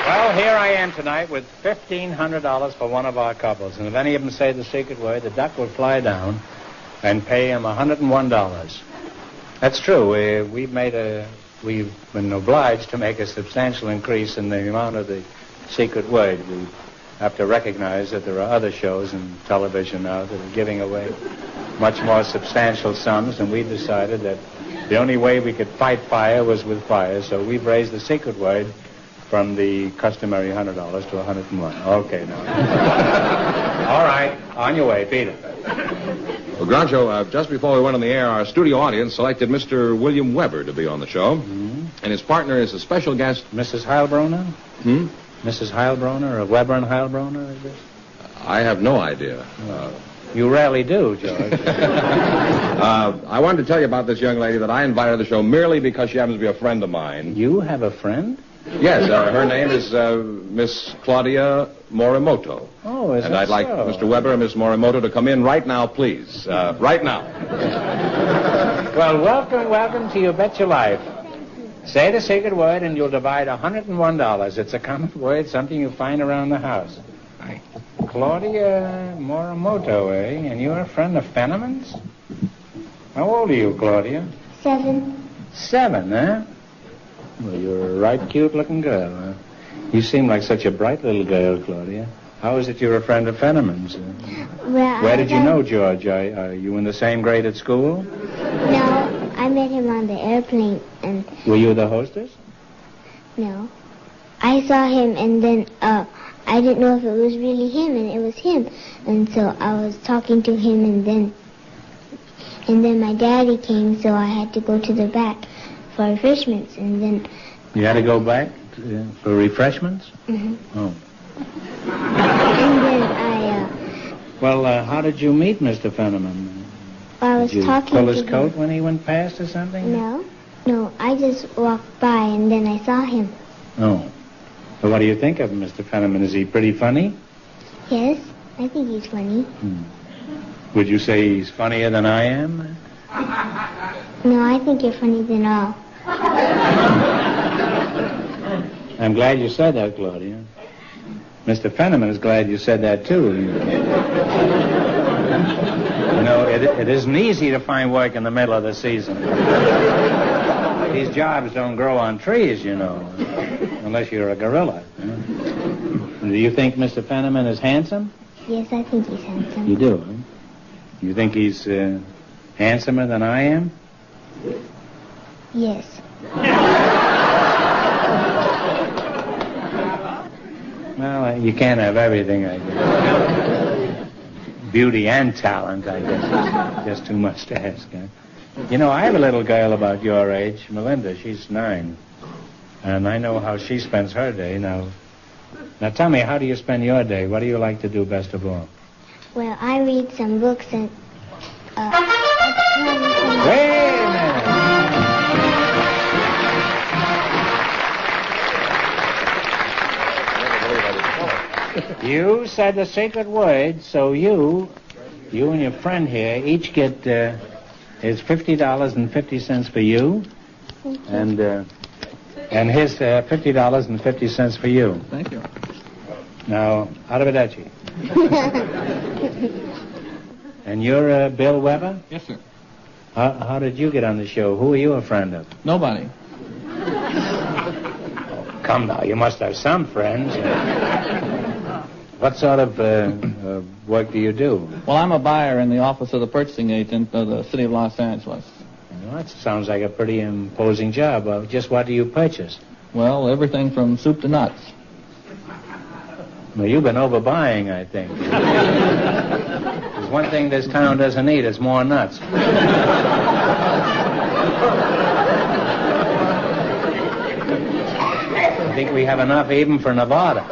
Well, here I am tonight with $1,500 for one of our couples. And if any of them say the secret word, the duck will fly down and pay him $101. That's true. We've been obliged to make a substantial increase in the amount of the secret word. We have to recognize that there are other shows in television now that are giving away much more substantial sums, and we decided that the only way we could fight fire was with fire, so we've raised the secret word from the customary $100 to $101. Okay, now. All right, on your way, Peter. Well, Groucho, just before we went on the air, our studio audience selected Mr. William Weber to be on the show. Mm-hmm. And his partner is a special guest. Mrs. Heilbronner? Mrs. Heilbronner, or Weber and Heilbronner, is this? I have no idea. You rarely do, George. I wanted to tell you about this young lady that I invited to the show merely because she happens to be a friend of mine. You have a friend? Yes, her name is Miss Claudia Morimoto. Oh, is that And I'd like so? Mr. Weber and Miss Morimoto to come in right now, please. Right now. Well, welcome to You Bet Your Life. Say the secret word and you'll divide $101. It's a common word, something you find around the house. Claudia Morimoto, eh? And you're a friend of Fenneman's? How old are you, Claudia? 7. 7, eh? Well, you're a right cute-looking girl, huh? You seem like such a bright little girl, Claudia. How is it you're a friend of Fenneman's? Well, Where did you know George? Are you in the same grade at school? No, I met him on the airplane, and... Were you the hostess? No. I saw him, and then, I didn't know if it was really him, and it was him. And so I was talking to him, and then my daddy came, so I had to go to the back for refreshments, and then... You had to go back for refreshments? Mm-hmm. Oh. And then Well, how did you meet Mr. Fenneman? I was did you talking pull to his him. coat when he went past or something? No, I just walked by, and then I saw him. Oh. Well, what do you think of him, Mr. Fenneman? Is he pretty funny? Yes, I think he's funny. Would you say he's funnier than I am? No, I think you're funnier than all. I'm glad you said that, Claudia. Mr. Fenneman is glad you said that, too. You know, it isn't easy to find work in the middle of the season. These jobs don't grow on trees, you know, unless you're a gorilla. You know? Do you think Mr. Fenneman is handsome? Yes, I think he's handsome. You do, huh? You think he's handsomer than I am? Yes. Well, you can't have everything, I guess. Beauty and talent, I guess, is just too much to ask. Huh? You know, I have a little girl about your age, Melinda. She's 9. And I know how she spends her day. Now tell me, how do you spend your day? What do you like to do best of all? Well, I read some books and... Wait a minute. You said the secret word, so you and your friend here each get... It's $50.50 for you, and his $50.50 for you. Thank you. Now, arrivederci. And you're Bill Weber? Yes, sir. How did you get on the show? Who are you a friend of? Nobody. Oh, come now, you must have some friends. What sort of work do you do? Well, I'm a buyer in the office of the purchasing agent of the city of Los Angeles. Well, that sounds like a pretty imposing job. Just what do you purchase? Well, everything from soup to nuts. Well, you've been overbuying, I think. There's one thing this town doesn't need, it's more nuts. I think we have enough even for Nevada.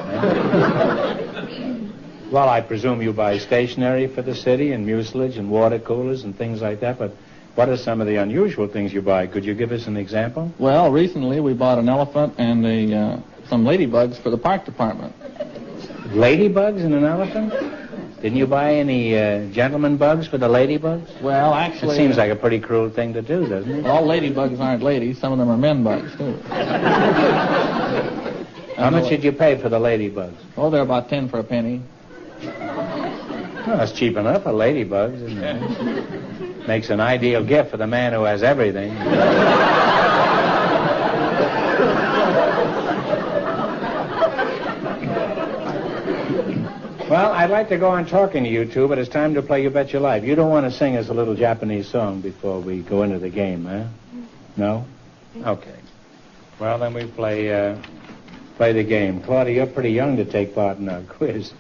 Well, I presume you buy stationery for the city and mucilage and water coolers and things like that, but what are some of the unusual things you buy? Could you give us an example? Well, recently we bought an elephant and some ladybugs for the park department. Ladybugs and an elephant? Didn't you buy any gentleman bugs for the ladybugs? Well, actually... It seems like a pretty cruel thing to do, doesn't it? All ladybugs aren't ladies. Some of them are men bugs, too. How much did you pay for the ladybugs? Oh, they're about 10 for a penny. Well, that's cheap enough for ladybugs, isn't it? Makes an ideal gift for the man who has everything. Well, I'd like to go on talking to you two, but it's time to play You Bet Your Life. You don't want to sing us a little Japanese song before we go into the game, huh? No? Okay. Well, then we play the game. Claudia, you're pretty young to take part in our quiz.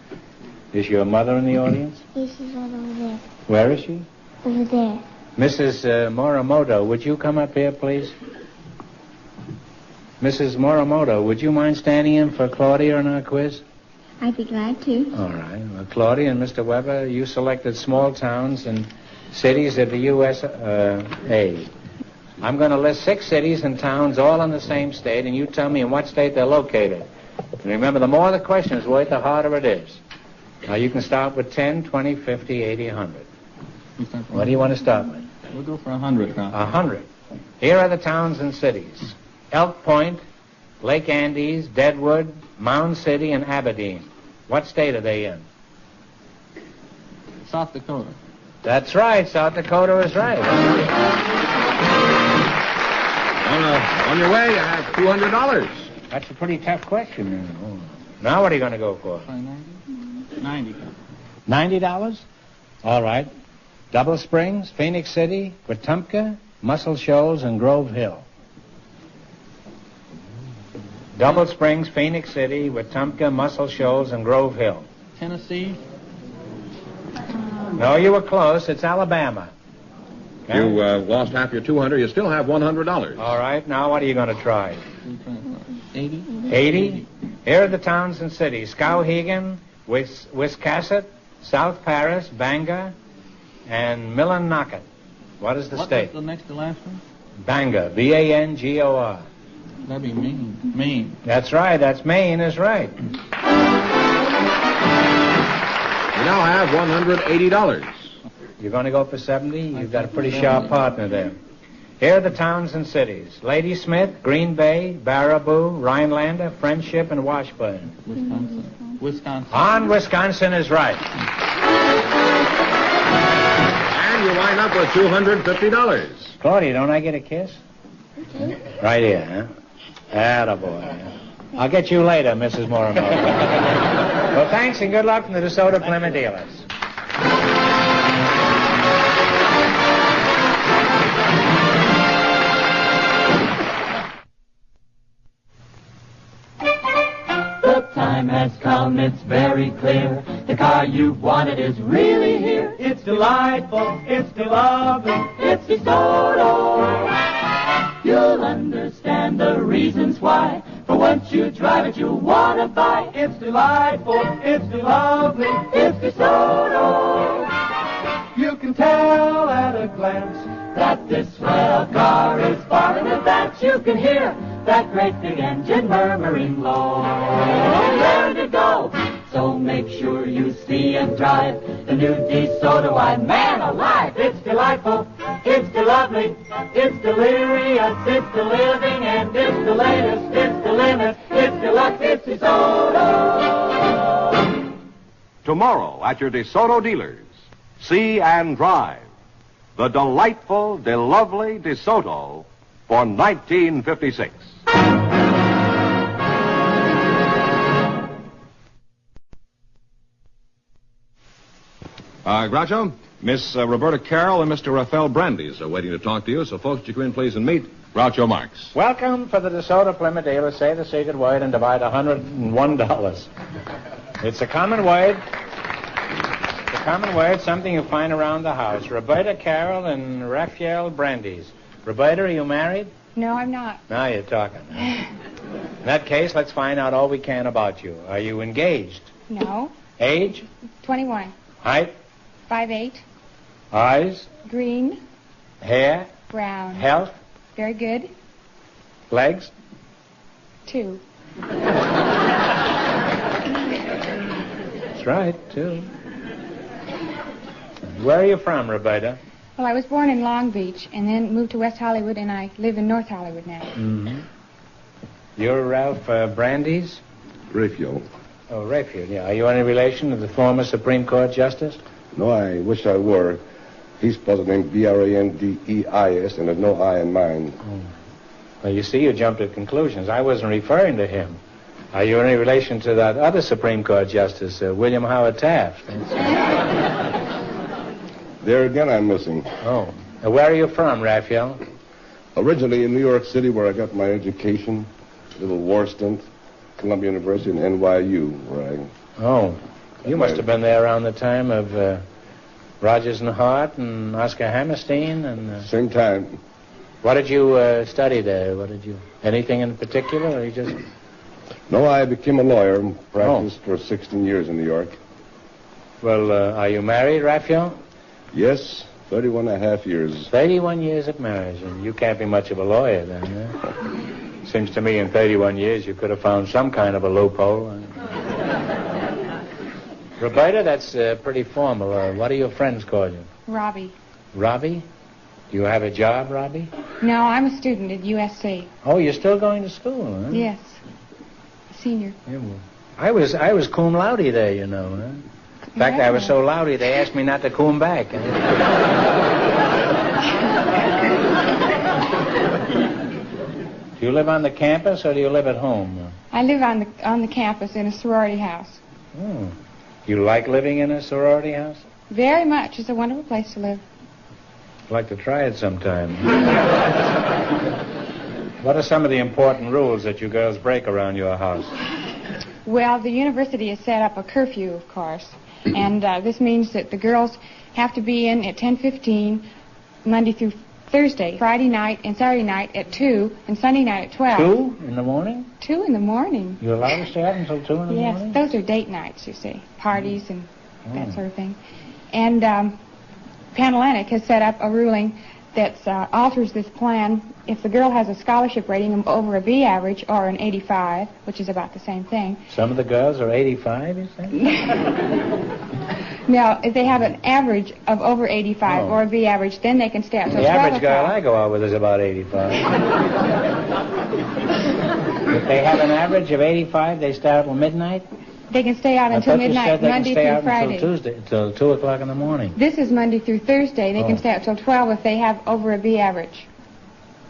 Is your mother in the audience? Yes, she's right over there. Where is she? Over there. Mrs. Morimoto, would you come up here, please? Mrs. Morimoto, would you mind standing in for Claudia in our quiz? I'd be glad to. All right. Well, Claudia and Mr. Weber, you selected small towns and cities of the USA. I'm going to list 6 cities and towns all in the same state, and you tell me in what state they're located. And remember, the more the questions worth, the harder it is. Now, you can start with 10, 20, 50, 80, 100. What do you want to start with? We'll go for 100 now. 100. Here are the towns and cities. Elk Point, Lake Andes, Deadwood, Mound City, and Aberdeen. What state are they in? South Dakota. That's right. South Dakota is right. On your way, you have $200. That's a pretty tough question. Now what are you going to go for? 90. $90? All right. Double Springs, Phoenix City, Wetumpka, Muscle Shoals, and Grove Hill. Double Springs, Phoenix City, Wetumpka, Muscle Shoals, and Grove Hill. Tennessee. No, you were close. It's Alabama. Okay? You lost half your $200. You still have $100. All right. Now what are you going to try? 80. 80? Here are the towns and cities. Skowhegan, Wiscasset, South Paris, Bangor, and Millinocket. What is the state? What's the next to last one? Bangor. Bangor. That'd be Maine. Maine. That's right. That's Maine is right. You now have $180. You're going to go for 70? You've got a pretty sharp partner there. Here are the towns and cities. Ladysmith, Green Bay, Barbour, Rhinelander, Friendship, and Washburn. Wisconsin. On Wisconsin is right. And you wind up with $250. Claudia, don't I get a kiss? Okay. Right here, huh? Attaboy. I'll get you later, Mrs. Morimoto. Well, thanks and good luck from the DeSoto Plymouth dealers. The time has come, it's very clear. The car you've wanted is really here. It's delightful, it's lovely, it's DeSoto. You'll understand the reasons why. For once you drive it, you'll want to buy. It's delightful, it's lovely, it's DeSoto. You can tell at a glance that this swell car is far in advance. You can hear that great big engine murmuring low. There to go. So make sure you see and drive the new DeSoto. And man alive, it's delightful, it's lovely, it's delirious, it's the living, and it's the latest, it's the limit, it's deluxe, it's DeSoto. Tomorrow at your DeSoto dealers, see and drive the delightful, lovely DeSoto for 1956. Groucho, Miss Roberta Carroll and Mr. Raphael Brandeis are waiting to talk to you. So, folks, you come in, please, and meet Groucho Marx. Welcome for the DeSoto Plymouth dealers. Say the secret word and divide $101. It's a common word. It's a common word, something you find around the house. Roberta Carroll and Raphael Brandeis. Roberta, are you married? No, I'm not. Now you're talking. In that case, let's find out all we can about you. Are you engaged? No. Age? 21. Height? 5'8". Eyes? Green. Hair? Brown. Health? Very good. Legs? 2. That's right, 2. Where are you from, Roberta? Well, I was born in Long Beach and then moved to West Hollywood, and I live in North Hollywood now. Mm-hmm. You're Ralph Brandeis? Rayfield. Oh, Rayfield, yeah. Are you any relation to the former Supreme Court Justice? No, I wish I were. He's spelled the name Brandeis, and there's no I in mine. Well, you see, you jumped at conclusions. I wasn't referring to him. Are you any relation to that other Supreme Court Justice, William Howard Taft? There again, I'm missing. Oh. Where are you from, Raphael? Originally in New York City, where I got my education, little war stint, Columbia University, and NYU, where I... Oh. You must have been there around the time of Rodgers and Hart and Oscar Hammerstein and... Same time. What did you study there? Anything in particular, or you just... No, I became a lawyer and practiced for 16 years in New York. Well, are you married, Raphael? Yes, 31 and a half years. 31 years of marriage, and you can't be much of a lawyer then, huh? Seems to me in 31 years you could have found some kind of a loophole. Roberta, that's pretty formal. What do your friends call you? Robbie. Robbie? Do you have a job, Robbie? No, I'm a student at USC. Oh, you're still going to school, huh? Yes. Senior. Yeah, well, I was cum laude there, you know. Huh? In fact, I was so loudy they asked me not to cum back. Do you live on the campus or do you live at home? I live on the campus in a sorority house. Oh. You like living in a sorority house? Very much. It's a wonderful place to live. I'd like to try it sometime. What are some of the important rules that you girls break around your house? Well, the university has set up a curfew, of course, and this means that the girls have to be in at 10:15 Monday through Thursday, Friday night and Saturday night at 2, and Sunday night at 12. 2 in the morning? 2 in the morning. You're allowed to stay out until 2 in the morning? Yes, those are date nights, you see, parties and that sort of thing. And Panhellenic has set up a ruling that alters this plan. If the girl has a scholarship rating of over a B average or an 85, which is about the same thing. Some of the girls are 85, you say? Now, if they have an average of over 85 or a B average, then they can stay out till 12 The average girl o'clock. I go out with is about 85. If they have an average of 85, they stay out till midnight? They can stay out until midnight, Monday through Friday. Until Tuesday, until 2 o'clock in the morning. This is Monday through Thursday. They can stay out till 12 if they have over a B average.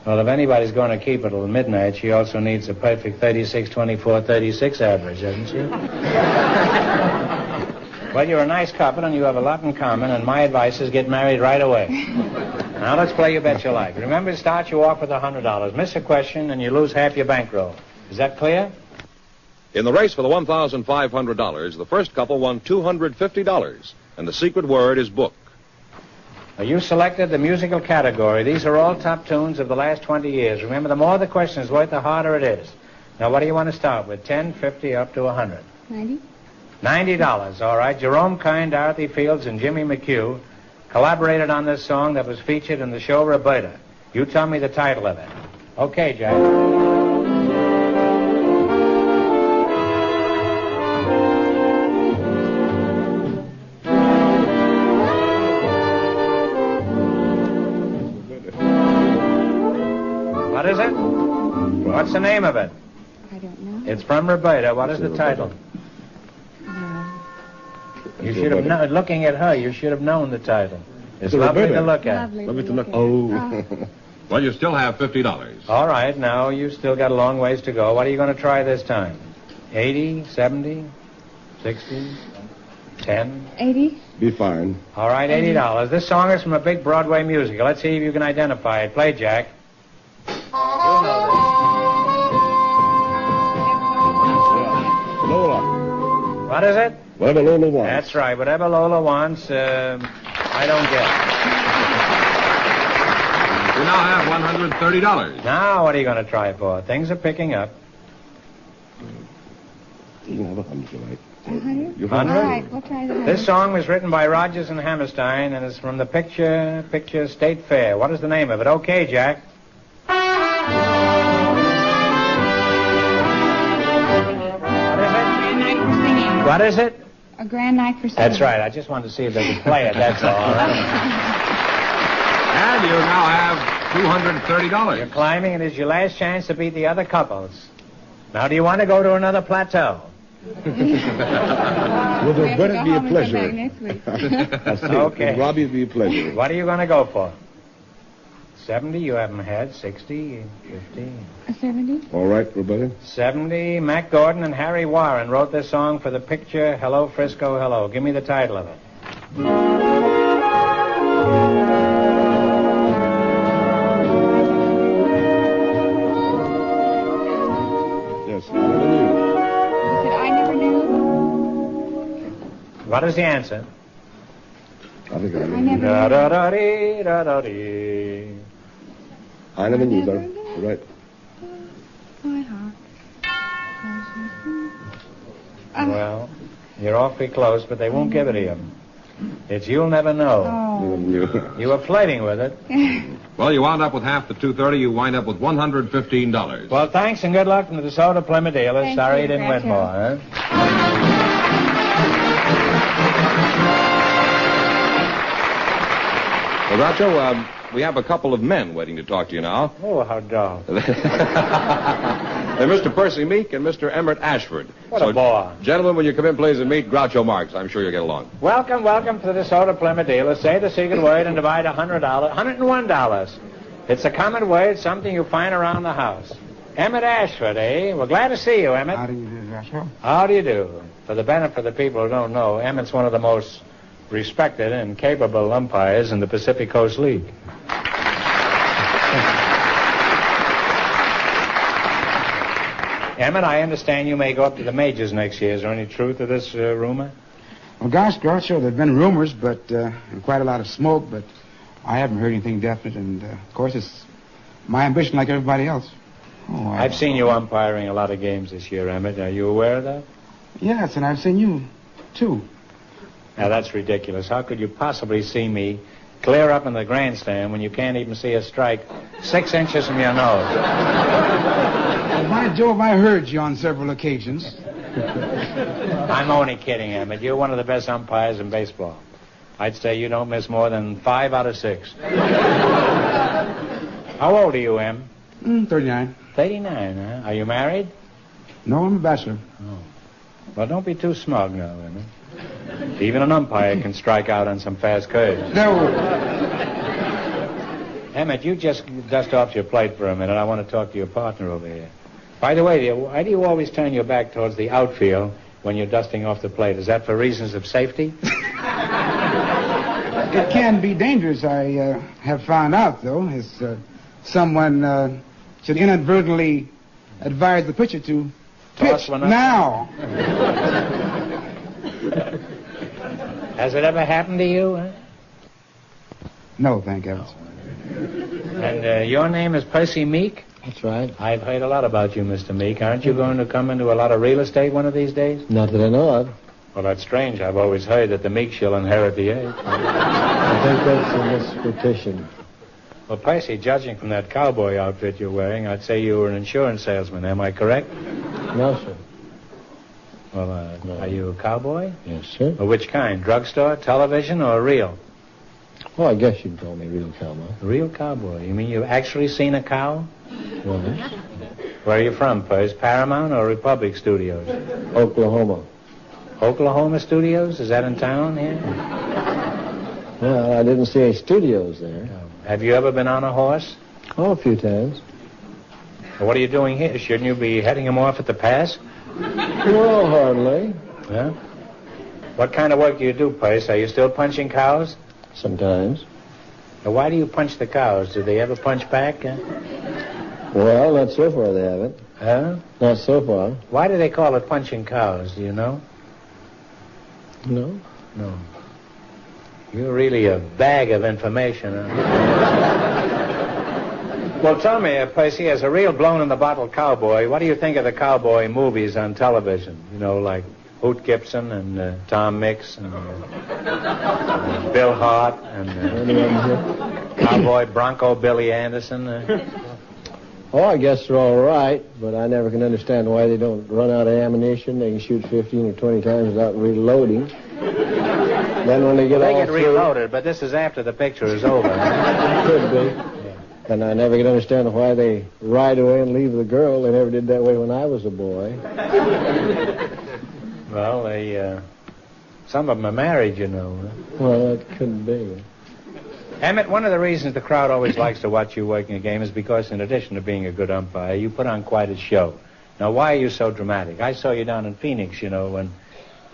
Well, if anybody's going to keep it till midnight, she also needs a perfect 36, 24, 36 average, doesn't she? Well, you're a nice couple, and you have a lot in common, and my advice is get married right away. Now, let's play You Bet Your Life. Remember, to start you off with $100. Miss a question, and you lose half your bankroll. Is that clear? In the race for the $1,500, the first couple won $250, and the secret word is book. Now, you selected the musical category. These are all top tunes of the last 20 years. Remember, the more the question is worth, the harder it is. Now, what do you want to start with? 10, 50, up to 100? 90. $90. All right. Jerome Kine, Dorothy Fields, and Jimmy McHugh collaborated on this song that was featured in the show Roberta. You tell me the title of it. Okay, Jack. What is it? What's the name of it? I don't know. It's from Roberta. What is the title? You should have known. Looking at her, you should have known the title. It's lovely to look at. Lovely to look at. Oh. Well, you still have $50. All right, now you've still got a long ways to go. What are you going to try this time? 80, 70, 60, 10? 80. Be fine. All right, $80. This song is from a big Broadway musical. Let's see if you can identify it. Play, Jack. You'll know Lola. this. What is it? Whatever Lola wants. That's right. Whatever Lola wants, I don't get. You now have $130. Now, what are you going to try for? Things are picking up. You can have 100 if you like. 100? You 100? All right, we'll try the 100. This song was written by Rodgers and Hammerstein and is from the picture State Fair. What is the name of it? Okay, Jack. What is it? A grand night for singing. That's right. I just wanted to see if they could play it. That's all. And you now have $230. You're climbing, and it's your last chance to beat the other couples. Now, do you want to go to another plateau? Well, We have to it'd go be a home and come pleasure. back next week. That's it. Okay. Robbie, it'd be a pleasure. What are you going to go for? 70 you haven't had, 60, 50. 70? All right, Roberta. 70, Mac Gordon and Harry Warren wrote this song for the picture Hello, Frisco, Hello. Give me the title of it. Yes, I never knew. He said, I never knew. What is the answer? I think I I never never knew. knew. Da-da-dee, da-da-dee. I never knew, brother. All right. My heart. Well, you're awfully close, but they won't give it to you. It's You'll Never Know. Never knew. You were flirting with it. Well, you wound up with half the $230. You wind up with $115. Well, thanks and good luck from the DeSoto Plymouth dealers. Thank Sorry you, you didn't win Groucho. more, huh? Well, Groucho, we have a couple of men waiting to talk to you now. Oh, how dull. They're Mr. Percy Meek and Mr. Emmert Ashford. What a bore. Gentlemen, when you come in, please, and meet Groucho Marx. I'm sure you'll get along. Welcome to the DeSoto Plymouth dealers. Say the secret word and divide $100, $101. It's a common word, something you find around the house. Emmett Ashford, eh? We're glad to see you, Emmett. How do you do, Groucho? How do you do? For the benefit of the people who don't know, Emmett's one of the most respected and capable umpires in the Pacific Coast League. Emmett, I understand you may go up to the majors next year. Is there any truth to this rumor? Well, gosh, Groucho, there have been rumors, but and quite a lot of smoke, but I haven't heard anything definite, and of course it's my ambition like everybody else. Oh, I've seen you umpiring a lot of games this year, Emmett. Are you aware of that? Yes, and I've seen you, too. Now, that's ridiculous. How could you possibly see me clear up in the grandstand when you can't even see a strike 6 inches from your nose? Well, by Jove, I heard you on several occasions. I'm only kidding, Emmett. You're one of the best umpires in baseball. I'd say you don't miss more than 5 out of 6. How old are you, Em? 39. 39, huh? Are you married? No, I'm a bachelor. Oh. Well, don't be too smug now, Emmett. Even an umpire can strike out on some fast curves. No. Emmett, you just dust off your plate for a minute. I want to talk to your partner over here. By the way, why do you always turn your back towards the outfield when you're dusting off the plate? Is that for reasons of safety? It can be dangerous, I have found out, though, as someone should inadvertently advise the pitcher to Toss pitch one up. now. Has it ever happened to you? Huh? No, thank heavens. And your name is Percy Meek? That's right. I've heard a lot about you, Mr. Meek. Aren't you going to come into a lot of real estate one of these days? Not that I know of. Well, that's strange. I've always heard that the Meeks shall inherit the age. I think that's a misrepetition. Well, Percy, judging from that cowboy outfit you're wearing, I'd say you were an insurance salesman. Am I correct? No, sir. Well, No. Are you a cowboy? Yes, sir. Well, which kind? Drugstore, television, or real? Well, I guess you'd call me real cowboy. Real cowboy. You mean you've actually seen a cow? Right. Where are you from, Percy? Paramount or Republic Studios? Oklahoma. Oklahoma Studios? Is that in town here? Well, I didn't see any studios there. Have you ever been on a horse? Oh, a few times. Well, what are you doing here? Shouldn't you be heading him off at the pass? No, hardly. Yeah? What kind of work do you do, Percy? Are you still punching cows? Sometimes. Now, why do you punch the cows? Do they ever punch back? Well, not so far they haven't. Huh? Not so far. Why do they call it punching cows? Do you know? No. No. You're really a bag of information, huh? Well, tell me, Percy, as a real blown-in-the-bottle cowboy, what do you think of the cowboy movies on television? You know, like Hoot Gibson and Tom Mix and Bill Hart and Cowboy Bronco Billy Anderson. Oh, I guess they're all right, but I never can understand why they don't run out of ammunition. They can shoot 15 or 20 times without reloading. Then when they get They all get through... reloaded, but this is after the picture is over. Could be. And I never can understand why they ride away and leave the girl. They never did that way when I was a boy. Well, some of them are married, you know. Well, that couldn't be. Emmett, one of the reasons the crowd always likes to watch you working a game is because, in addition to being a good umpire, you put on quite a show. Now, why are you so dramatic? I saw you down in Phoenix, you know, when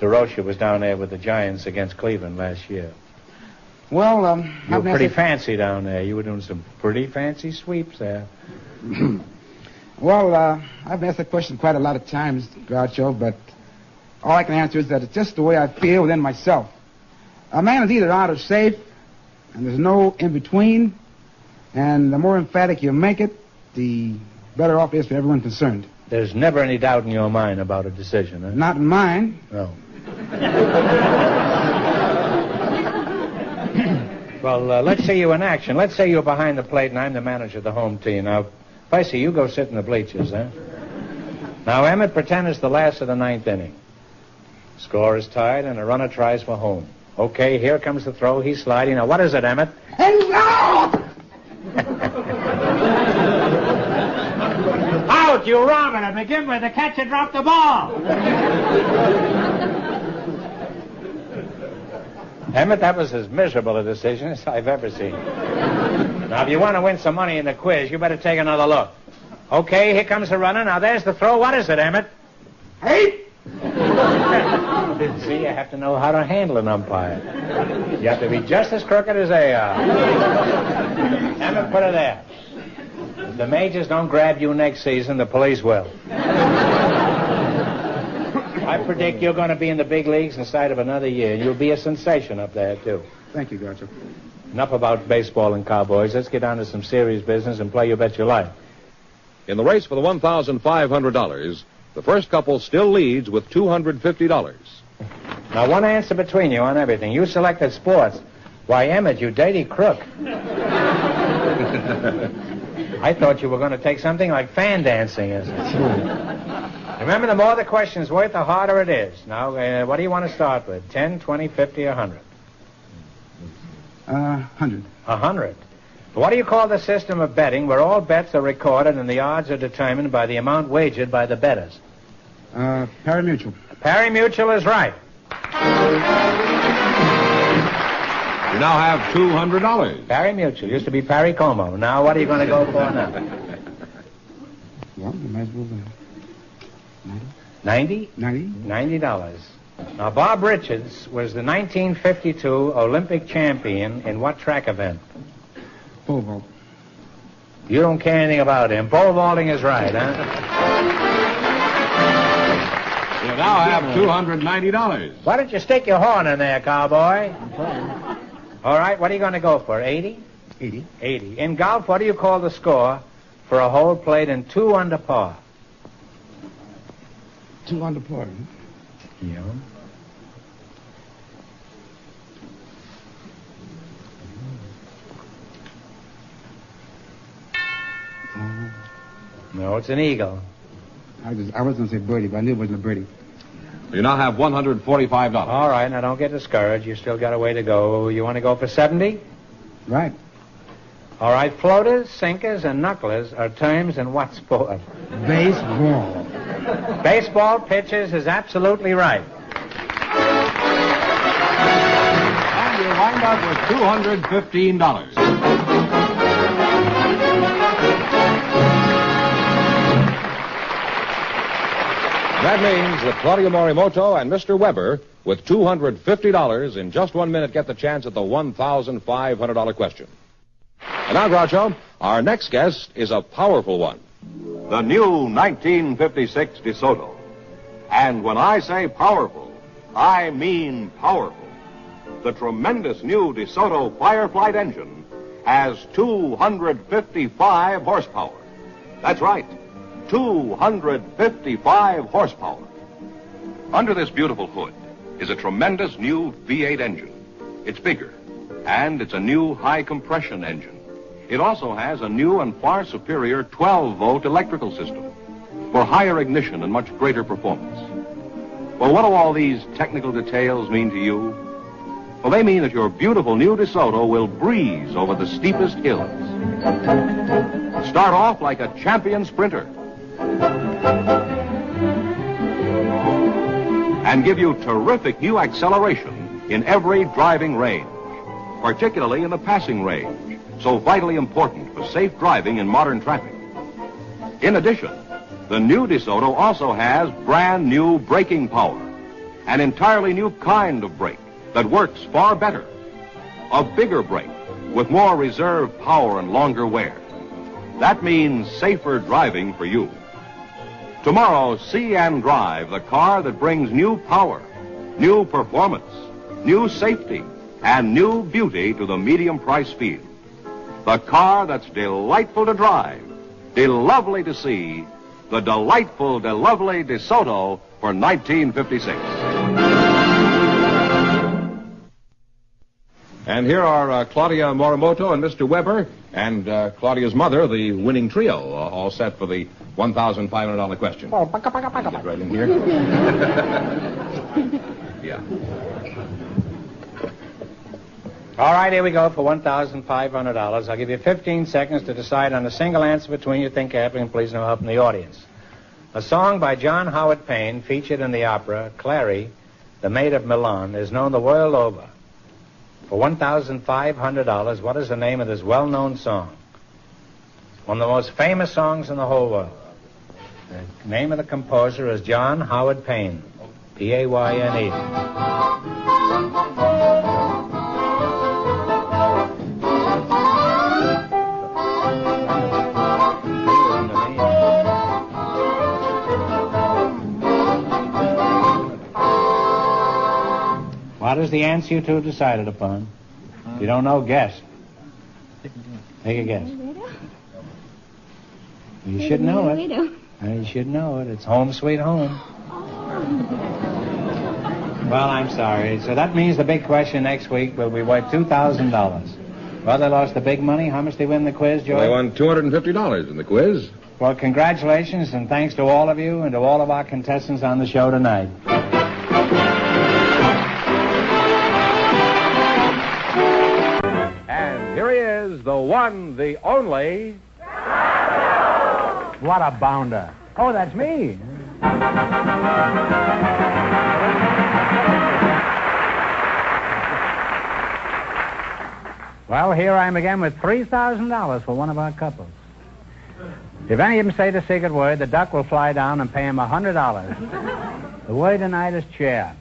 DeRocha was down there with the Giants against Cleveland last year. Well, you were pretty fancy down there. You were doing some pretty fancy sweeps there. Well, I've asked that question quite a lot of times, Groucho, but all I can answer is that it's just the way I feel within myself. A man is either out or safe, and there's no in-between, and the more emphatic you make it, the better off it is for everyone concerned. There's never any doubt in your mind about a decision, huh? Not in mine. No. Well, let's say you're in action. Let's say you're behind the plate and I'm the manager of the home team. Now, Vicey, you go sit in the bleachers, huh? Now, Emmett, pretend it's the last of the ninth inning. Score is tied and a runner tries for home. Okay, here comes the throw. He's sliding. Now, what is it, Emmett? Out, you robber! To begin with, the catcher dropped the ball. Emmett, that was as miserable a decision as I've ever seen. Now, if you want to win some money in the quiz, you better take another look. Okay, here comes the runner. Now, there's the throw. What is it, Emmett? Hey! See, you have to know how to handle an umpire. You have to be just as crooked as they are. Emmett, put it there. If the majors don't grab you next season, the police will. I predict you're going to be in the big leagues inside of another year, and you'll be a sensation up there, too. Thank you, Groucho. Enough about baseball and cowboys. Let's get down to some serious business and play You Bet Your Life. In the race for the $1,500, the first couple still leads with $250. Now, one answer between you on everything. You selected sports. Why, Emmett, you dirty crook. I thought you were going to take something like fan dancing. Remember, the more the question's worth, the harder it is. Now, what do you want to start with? 10, 20, 50, or 100? 100. 100. What do you call the system of betting where all bets are recorded and the odds are determined by the amount wagered by the bettors? Pari-mutuel. Pari-mutuel is right. You now have $200. Pari-mutuel. Used to be Pari-como. Now, what are you going to go for now? Well, you might as well 90? 90. $90. Now, Bob Richards was the 1952 Olympic champion in what track event? Pole vault. You don't care anything about him. Pole vaulting is right, huh? You now have $290. Why don't you stick your horn in there, cowboy? All right, what are you going to go for, 80? 80. 80. In golf, what do you call the score for a hole played in 2 under par? 2 under par. Yeah. No, it's an eagle. I was going to say birdie, but I knew it wasn't a birdie. You now have $145. All right, now don't get discouraged. You still got a way to go. You want to go for 70? Right. All right, floaters, sinkers, and knucklers are terms in what sport? Baseball. Baseball pitchers is absolutely right. And you wind up with $215. That means that Claudio Morimoto and Mr. Weber, with $250 in just 1 minute, get the chance at the $1,500 question. And now, Groucho, our next guest is a powerful one. The new 1956 DeSoto. And when I say powerful, I mean powerful. The tremendous new DeSoto Fireflight engine has 255 horsepower. That's right. 255 horsepower. Under this beautiful hood is a tremendous new V8 engine. It's bigger, and it's a new high-compression engine. It also has a new and far superior 12-volt electrical system for higher ignition and much greater performance. Well, what do all these technical details mean to you? Well, they mean that your beautiful new DeSoto will breeze over the steepest hills. Start off like a champion sprinter. and give you terrific new acceleration in every driving range, particularly in the passing range, so vitally important for safe driving in modern traffic. In addition, the new DeSoto also has brand new braking power, an entirely new kind of brake that works far better. A bigger brake with more reserve power and longer wear. That means safer driving for you. Tomorrow, see and drive the car that brings new power, new performance, new safety, and new beauty to the medium price field. The car that's delightful to drive, de-lovely to see, the delightful, de-lovely DeSoto for 1956. And here are Claudia Morimoto and Mr. Weber and Claudia's mother, the winning trio, all set for the $1,500 question. Get right in here. Yeah. All right, here we go for $1,500. I'll give you 15 seconds to decide on a single answer between you think carefully, and please no help from the audience. A song by John Howard Payne, featured in the opera Clary, the Maid of Milan, is known the world over. For $1,500, what is the name of this well-known song? One of the most famous songs in the whole world. The name of the composer is John Howard Payne, P-A-Y-N-E. What is the answer you two have decided upon? If you don't know, guess. Take a guess. You should know it. You should know it. It's Home Sweet Home. Well, I'm sorry. So that means the big question next week will be worth $2,000. Well, they lost the big money. How much did they win the quiz, George? They won $250 in the quiz. Well, congratulations, and thanks to all of you and to all of our contestants on the show tonight. Here he is, the one, the only... What a bounder. Oh, that's me. Well, here I am again with $3,000 for one of our couples. If any of them say the secret word, the duck will fly down and pay him $100. The word tonight is chair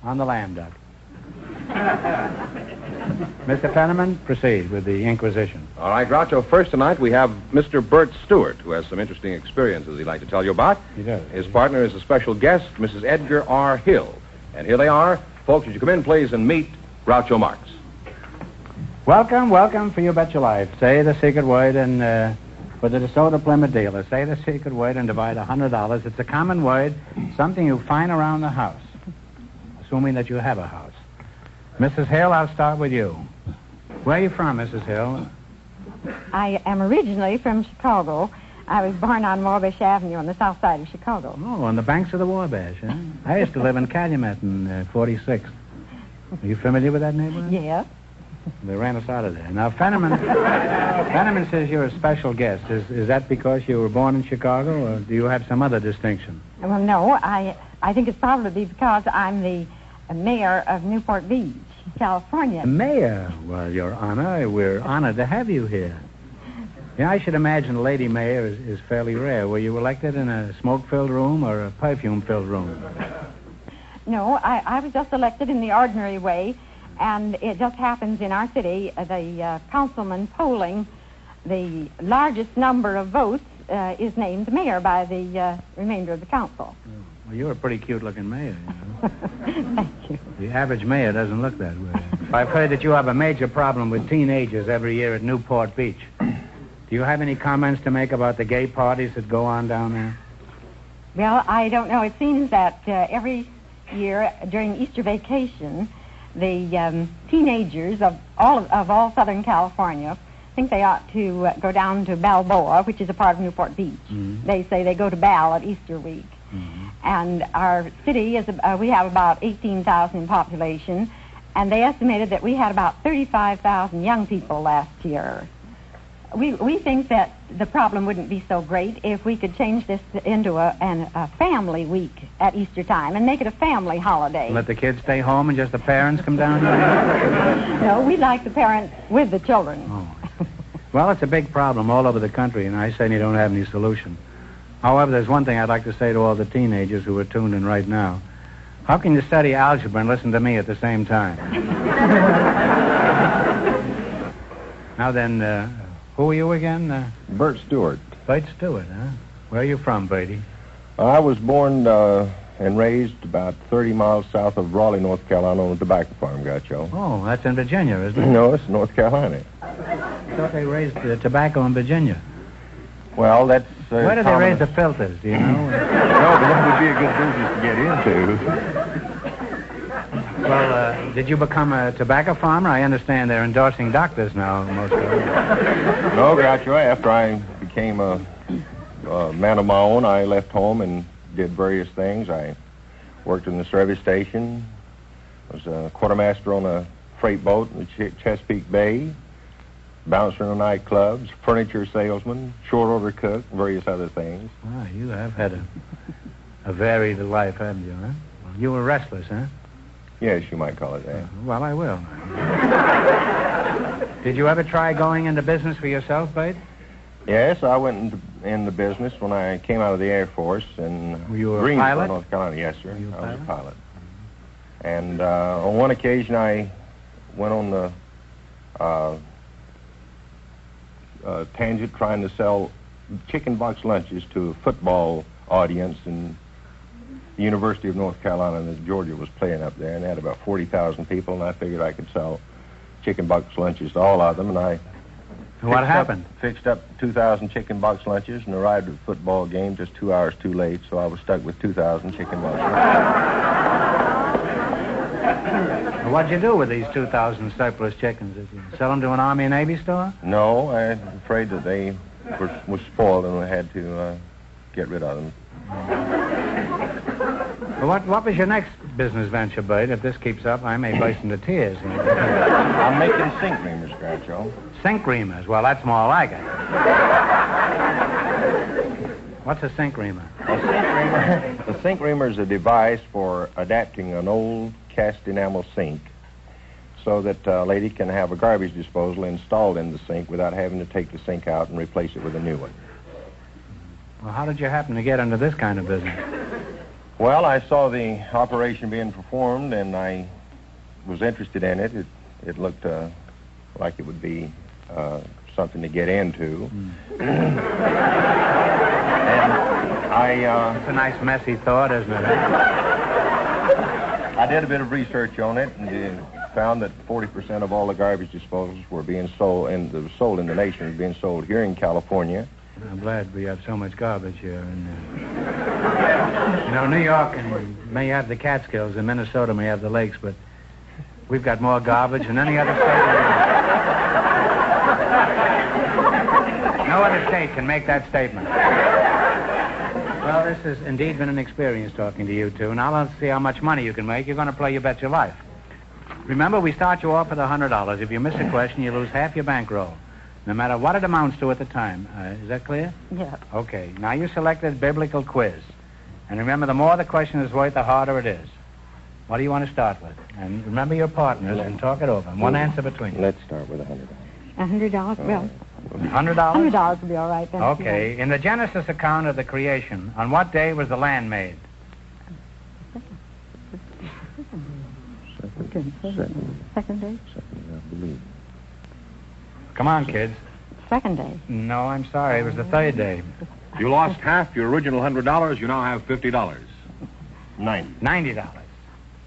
on the lamb duck. Mr. Fenneman, proceed with the inquisition. All right, Groucho, first tonight we have Mr. Bert Stewart, who has some interesting experiences he'd like to tell you about. He does. His partner is a special guest, Mrs. Edgar R. Hill. And here they are. Folks, would you come in, please, and meet Groucho Marx. Welcome, welcome for You Bet Your Life. Say the secret word and for the DeSoto Plymouth dealer. Say the secret word and divide $100. It's a common word, something you find around the house, assuming that you have a house. Mrs. Hill, I'll start with you. Where are you from, Mrs. Hill? I am originally from Chicago. I was born on Wabash Avenue on the south side of Chicago. Oh, on the banks of the Wabash, huh? I used to live in Calumet in 46th. Are you familiar with that neighborhood? Yes. They ran us out of there. Now, Fenneman says you're a special guest. Is that because you were born in Chicago, or do you have some other distinction? Well, no. I think it's probably because I'm the mayor of Newport Beach, California. Mayor? Well, Your Honor, we're honored to have you here. Yeah, I should imagine a lady mayor is fairly rare. Were you elected in a smoke-filled room or a perfume-filled room? No, I was just elected in the ordinary way, and it just happens in our city, the councilman polling the largest number of votes is named mayor by the remainder of the council. Well, you're a pretty cute-looking mayor, you know. Thank you. The average mayor doesn't look that way. I've heard that you have a major problem with teenagers every year at Newport Beach. Do you have any comments to make about the gay parties that go on down there? Well, I don't know. It seems that every year during Easter vacation, the teenagers of all Southern California think they ought to go down to Balboa, which is a part of Newport Beach. Mm-hmm. They say they go to Bal at Easter week. Mm-hmm. And our city is, we have about 18,000 in population, and they estimated that we had about 35,000 young people last year. we think that the problem wouldn't be so great if we could change this into a family week at Easter time and make it a family holiday. Let the kids stay home and just the parents come down? No, we'd like the parents with the children. Oh. Well, it's a big problem all over the country, and I certainly don't have any solution. However, there's one thing I'd like to say to all the teenagers who are tuned in right now. How can you study algebra and listen to me at the same time? Now then, who are you again? Bert Stewart. Bert Stewart, huh? Where are you from, Bertie? I was born and raised about 30 miles south of Raleigh, North Carolina, on a tobacco farm, Groucho. Oh, that's in Virginia, isn't it? No, it's North Carolina. I thought they raised tobacco in Virginia. Well, that's... Where do they raise the filters, do you know? No, but that would be a good business to get into. Well, did you become a tobacco farmer? I understand they're endorsing doctors now, most of them. No, Groucho, after I became a man of my own, I left home and did various things. I worked in the service station, was a quartermaster on a freight boat in the Chesapeake Bay, bouncer in the nightclubs, furniture salesman, short order cook, various other things. Ah, you have had a varied life, haven't you, huh? Well, you were restless, huh? Yes, you might call it that. Well, I will. Did you ever try going into business for yourself, Bate? Yes, I went into business when I came out of the Air Force in Were you a Greensboro, pilot? North Carolina. Yes, sir. Were you a I was a pilot? pilot. And on one occasion, I went on the tangent trying to sell chicken box lunches to a football audience in the University of North Carolina that Georgia was playing up there, and they had about 40,000 people, and I figured I could sell chicken box lunches to all of them, and I... What happened? Fixed up 2,000 chicken box lunches and arrived at the football game just 2 hours too late, so I was stuck with 2,000 chicken box lunches. What'd you do with these 2,000 surplus chickens? Did you sell them to an Army and Navy store? No, I'm afraid that they were spoiled and I had to get rid of them. Well, what was your next business venture, Bud? If this keeps up, I may burst into tears. I'm making sink reamers, Groucho. Sink reamers? Well, that's more like it. What's a sink reamer? A sink reamer is a device for adapting an old cast enamel sink so that a lady can have a garbage disposal installed in the sink without having to take the sink out and replace it with a new one. Well, how did you happen to get into this kind of business? Well, I saw the operation being performed, and I was interested in it. It looked like it would be something to get into. And it's a nice, messy thought, isn't it? I did a bit of research on it, and found that 40% of all the garbage disposals were being sold, and that was sold in the nation, was being sold here in California. I'm glad we have so much garbage here. And, New York and may have the Catskills, and Minnesota may have the lakes, but we've got more garbage than any other state. No other state can make that statement. Well, this has indeed been an experience talking to you two. Now let's see how much money you can make. You're going to play You Bet Your Life. Remember, we start you off with $100. If you miss a question, you lose half your bankroll, no matter what it amounts to at the time. Is that clear? Yeah. Okay. Now you select this biblical quiz. And remember, the more the question is worth, the harder it is. What do you want to start with? And remember your partners and talk it over. One answer between you. Let's start with $100. $100? Well, $100? $100 will be all right then. Okay. In the Genesis account of the creation, on what day was the land made? Second day? I believe. Come on, kids. Second day. No, I'm sorry. It was the third day. You lost half your original $100. You now have $50. $90.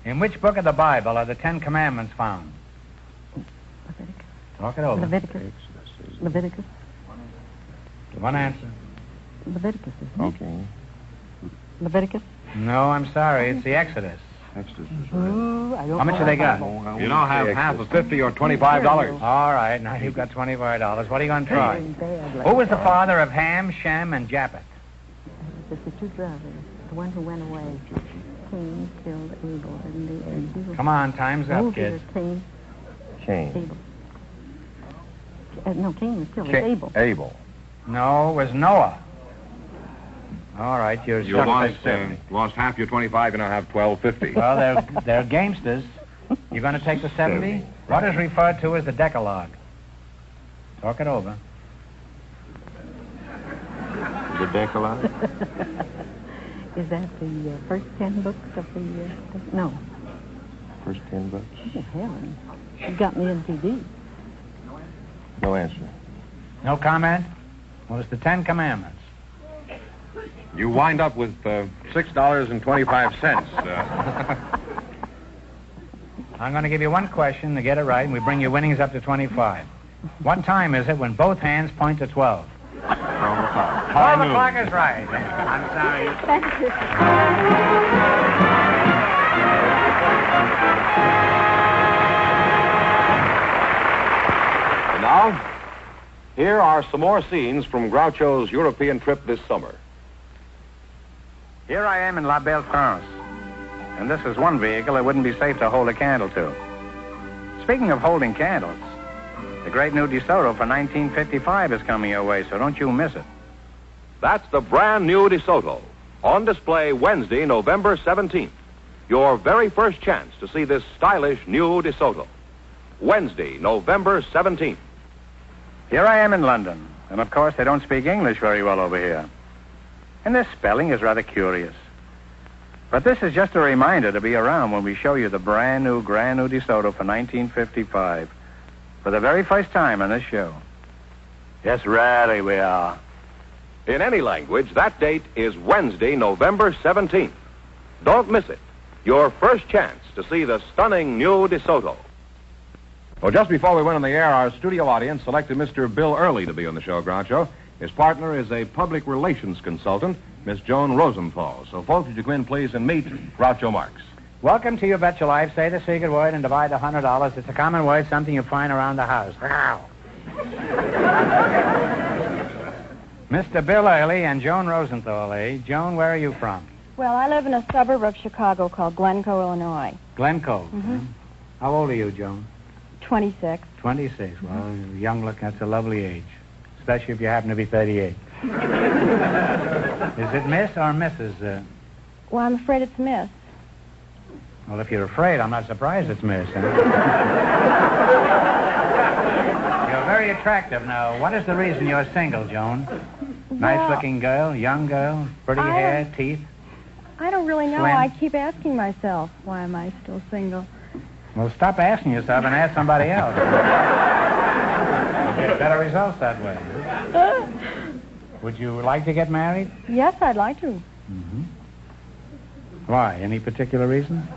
In which book of the Bible are the Ten Commandments found? Leviticus. Talk it over. Leviticus. One answer. Leviticus, isn't it? Okay. Leviticus? No, I'm sorry. It's the Exodus. Ooh, I don't How much know have they got? You now have half of $50 or $25. All right, now you've got $25. What are you going to try? Who was the father of Ham, Shem, and Japheth? It's the two brothers. The one who went away. Cain killed Abel, didn't he? Come on, time's up, kids. Cain. Cain. Abel. No, Cain was killed. It was Abel. Abel. No, it was Noah. All right, You lost half your 25, you now have 12.50. Well, they're gamesters. You're going to take the 70? What is referred to as the Decalogue? Talk it over. The Decalogue? Is that the first 10 books of the... No. First 10 books? Oh, heaven. You got me into deep. No answer. No comment? Well, it's the 10 Commandments. You wind up with $6.25. I'm going to give you one question to get it right, and we bring your winnings up to 25. What time is it when both hands point to 12? 12 o'clock. 12 o'clock is right. I'm sorry. Thank you. And now, here are some more scenes from Groucho's European trip this summer. Here I am in La Belle France, and this is one vehicle it wouldn't be safe to hold a candle to. Speaking of holding candles, the great new DeSoto for 1955 is coming your way, so don't you miss it. That's the brand new DeSoto, on display Wednesday, November 17th. Your very first chance to see this stylish new DeSoto. Wednesday, November 17th. Here I am in London, and of course they don't speak English very well over here. And this spelling is rather curious. But this is just a reminder to be around when we show you the brand new DeSoto for 1955 for the very first time on this show. Yes, really we are. In any language, that date is Wednesday, November 17th. Don't miss it. Your first chance to see the stunning new DeSoto. Well, just before we went on the air, our studio audience selected Mr. Bill Early to be on the show, Groucho. His partner is a public relations consultant, Miss Joan Rosenthal. So, folks, would you come in, please, and meet Groucho Marx. Welcome to You Bet Your Life. Say the secret word and divide the $100. It's a common word, something you find around the house. Mr. Bill Early and Joan Rosenthal, eh? Joan, where are you from? Well, I live in a suburb of Chicago called Glencoe, Illinois. Glencoe. Mm-hmm. How old are you, Joan? 26. 26. Well, young look, that's a lovely age. Especially if you happen to be 38. Is it Miss or Mrs.? Well, I'm afraid it's Miss. Well, if you're afraid, I'm not surprised it's Miss. Huh? You're very attractive now. What is the reason you're single, Joan? Nice-looking girl, young girl, pretty hair, teeth? I don't really know. Slim? I keep asking myself, why am I still single? Well, stop asking yourself and ask somebody else. You'll get better results that way. Would you like to get married? Yes, I'd like to. Mm-hmm. Why? Any particular reason?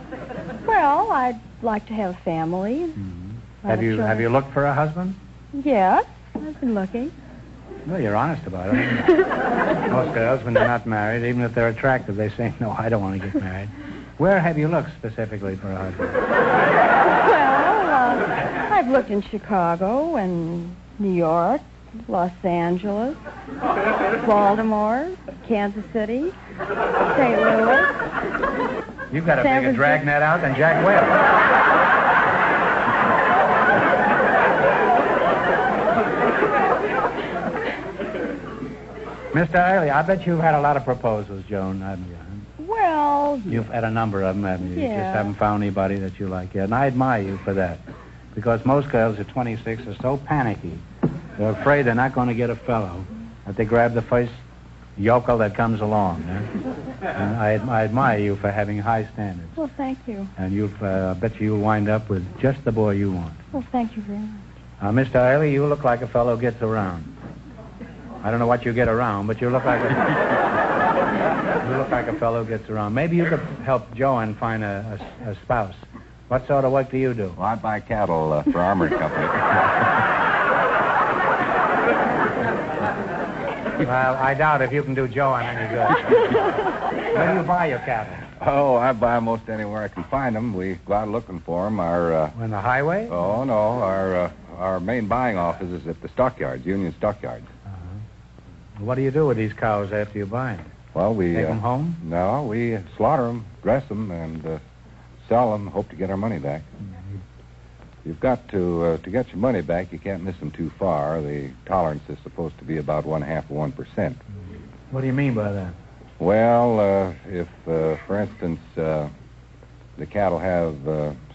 Well, I'd like to have a family. Mm-hmm. Have you looked for a husband? Yes, I've been looking. Well, you're honest about it. Most girls, when they're not married, even if they're attractive, they say, no, I don't want to get married. Where have you looked specifically for a husband? Well, I've looked in Chicago and New York, Los Angeles, Baltimore, Kansas City, St. Louis. You've got a bigger dragnet out than Jack Webb. Mr. Early, I bet you've had a lot of proposals, Joan, haven't you? Well... You've had a number of them, haven't you? Yeah. You just haven't found anybody that you like yet. And I admire you for that. Because most girls at 26 are so panicky. They're afraid they're not going to get a fellow, that they grab the first yokel that comes along. And I admire you for having high standards. Well, thank you. And I bet you'll wind up with just the boy you want. Well, thank you very much. Mr. Early, you look like a fellow who gets around. I don't know what you get around, but you look like a fellow who gets around. Maybe you could help Joan find a spouse. What sort of work do you do? Well, I buy cattle for Armory Company. Well, I doubt if you can do Joan any good. Where do you buy your cattle? Oh, I buy them most anywhere I can find them. We go out looking for them. On the highway? Oh, no. Our main buying office is at the stockyards, Union Stockyards. What do you do with these cows after you buy them? Well, we... Take them home? No, we slaughter them, dress them, and sell them, hope to get our money back. You've got to get your money back, you can't miss them too far. The tolerance is supposed to be about 1/2 of 1%. What do you mean by that? Well, if, for instance, the cattle have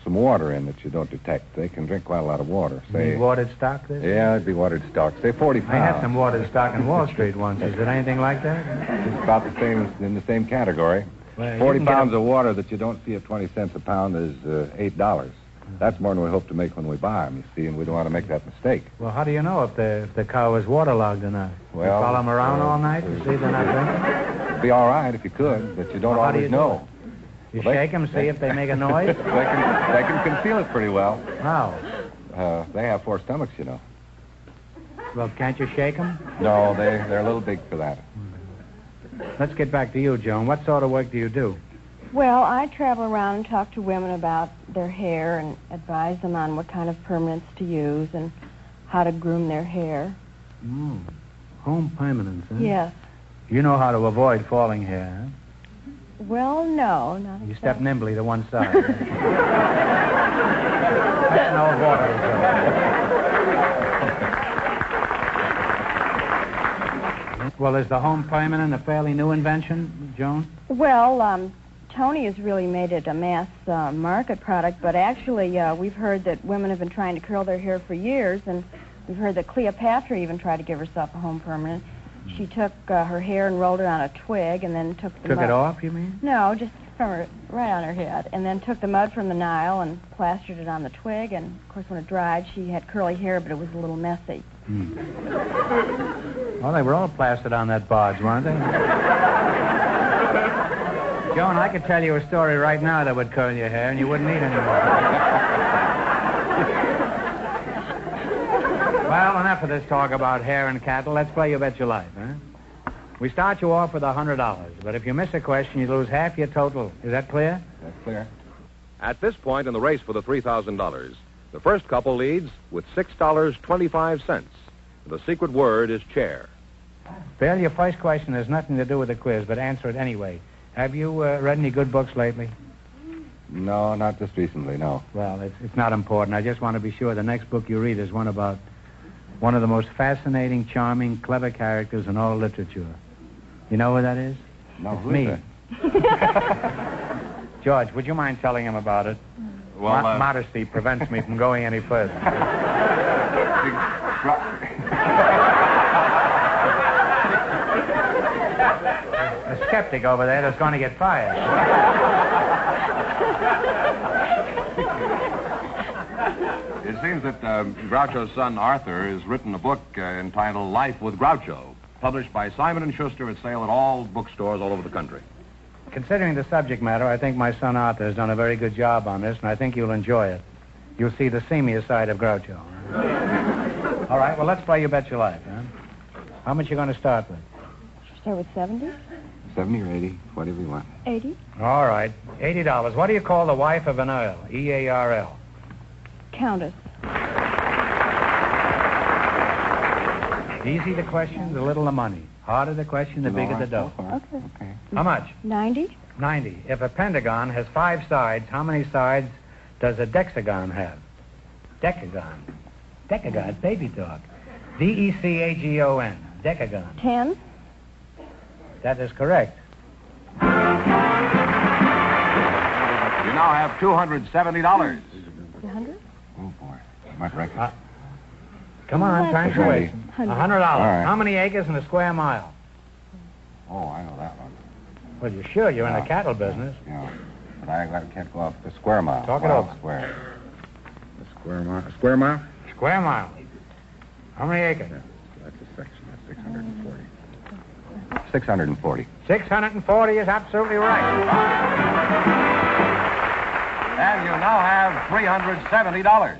some water in that you don't detect, they can drink quite a lot of water. You mean watered stock, this? Yeah, it'd be watered stock. Say 40 pounds. I had some watered stock in Wall Street once. Is it anything like that? It's about the same, in the same category. Well, 40 pounds of water that you don't see at 20 cents a pound is $8. That's more than we hope to make when we buy them, you see, and we don't want to make that mistake. Well, how do you know if the cow is waterlogged or not? Well, you follow them around all night to see they're not drinking? It'd be all right if you could, but you don't Well, how do always you know. You shake them, see if they make a noise? They can conceal it pretty well. How? They have 4 stomachs, you know. Well, can't you shake them? No, they're a little big for that. Let's get back to you, Joan. What sort of work do you do? Well, I travel around and talk to women about their hair and advise them on what kind of permanents to use and how to groom their hair. Home permanents, huh? Yes. You know how to avoid falling hair, huh? Well, no, not You exactly. step nimbly to one side. That's no water. Well, is the home permanent a fairly new invention, Joan? Well, Tony has really made it a mass market product, but actually we've heard that women have been trying to curl their hair for years, and we've heard that Cleopatra even tried to give herself a home permanent. She took her hair and rolled it on a twig, and then took the Took mud. it off, you mean? No, just from her, right on her head, and then took the mud from the Nile and plastered it on the twig, and of course when it dried she had curly hair, but it was a little messy. Well, they were all plastered on that barge, weren't they? Joan, I could tell you a story right now that would curl your hair, and you wouldn't need any more. Well, enough of this talk about hair and cattle. Let's play You Bet Your Life, huh? We start you off with $100, but if you miss a question, you lose half your total. Is that clear? That's clear. At this point in the race for the $3,000, the first couple leads with $6.25. The secret word is chair. Bill, your first question has nothing to do with the quiz, but answer it anyway. Have you read any good books lately? No, not just recently, no. Well, it's not important. I just want to be sure the next book you read is one about one of the most fascinating, charming, clever characters in all literature. You know who that is? No, it's who me. is George, would you mind telling him about it? Well, modesty prevents me from going any further. A skeptic over there that's going to get fired. It seems that Groucho's son Arthur has written a book entitled Life with Groucho, published by Simon & Schuster at sale at all bookstores all over the country. Considering the subject matter, I think my son Arthur has done a very good job on this, and I think you'll enjoy it. You'll see the seamier side of Groucho. All right, well, let's play You Bet Your Life, huh? How much you going to start with? Start with 70? 70 or 80, whatever you want. 80? All right, $80. What do you call the wife of an earl? E-A-R-L. Countess. Easy the question, the little the money. Harder the question, the bigger the dough. Okay. How much? 90? 90. If a pentagon has 5 sides, how many sides does a decagon have? Decagon. Decagon, baby talk. D-E-C-A-G-O-N. Decagon. 10? That is correct. You now have $270. 100? Oh, boy. I might reckon. Come on, time's away. $100. All right. How many acres in a square mile? Oh, I know that one. Well, you're sure you're in the cattle business. Yeah. But I can't go off the square mile. Talk it Mile over. Square. The square mile? Square mile? Square mile. How many acres? That's a section. That's 640. 640. 640 is absolutely right. And you now have $370.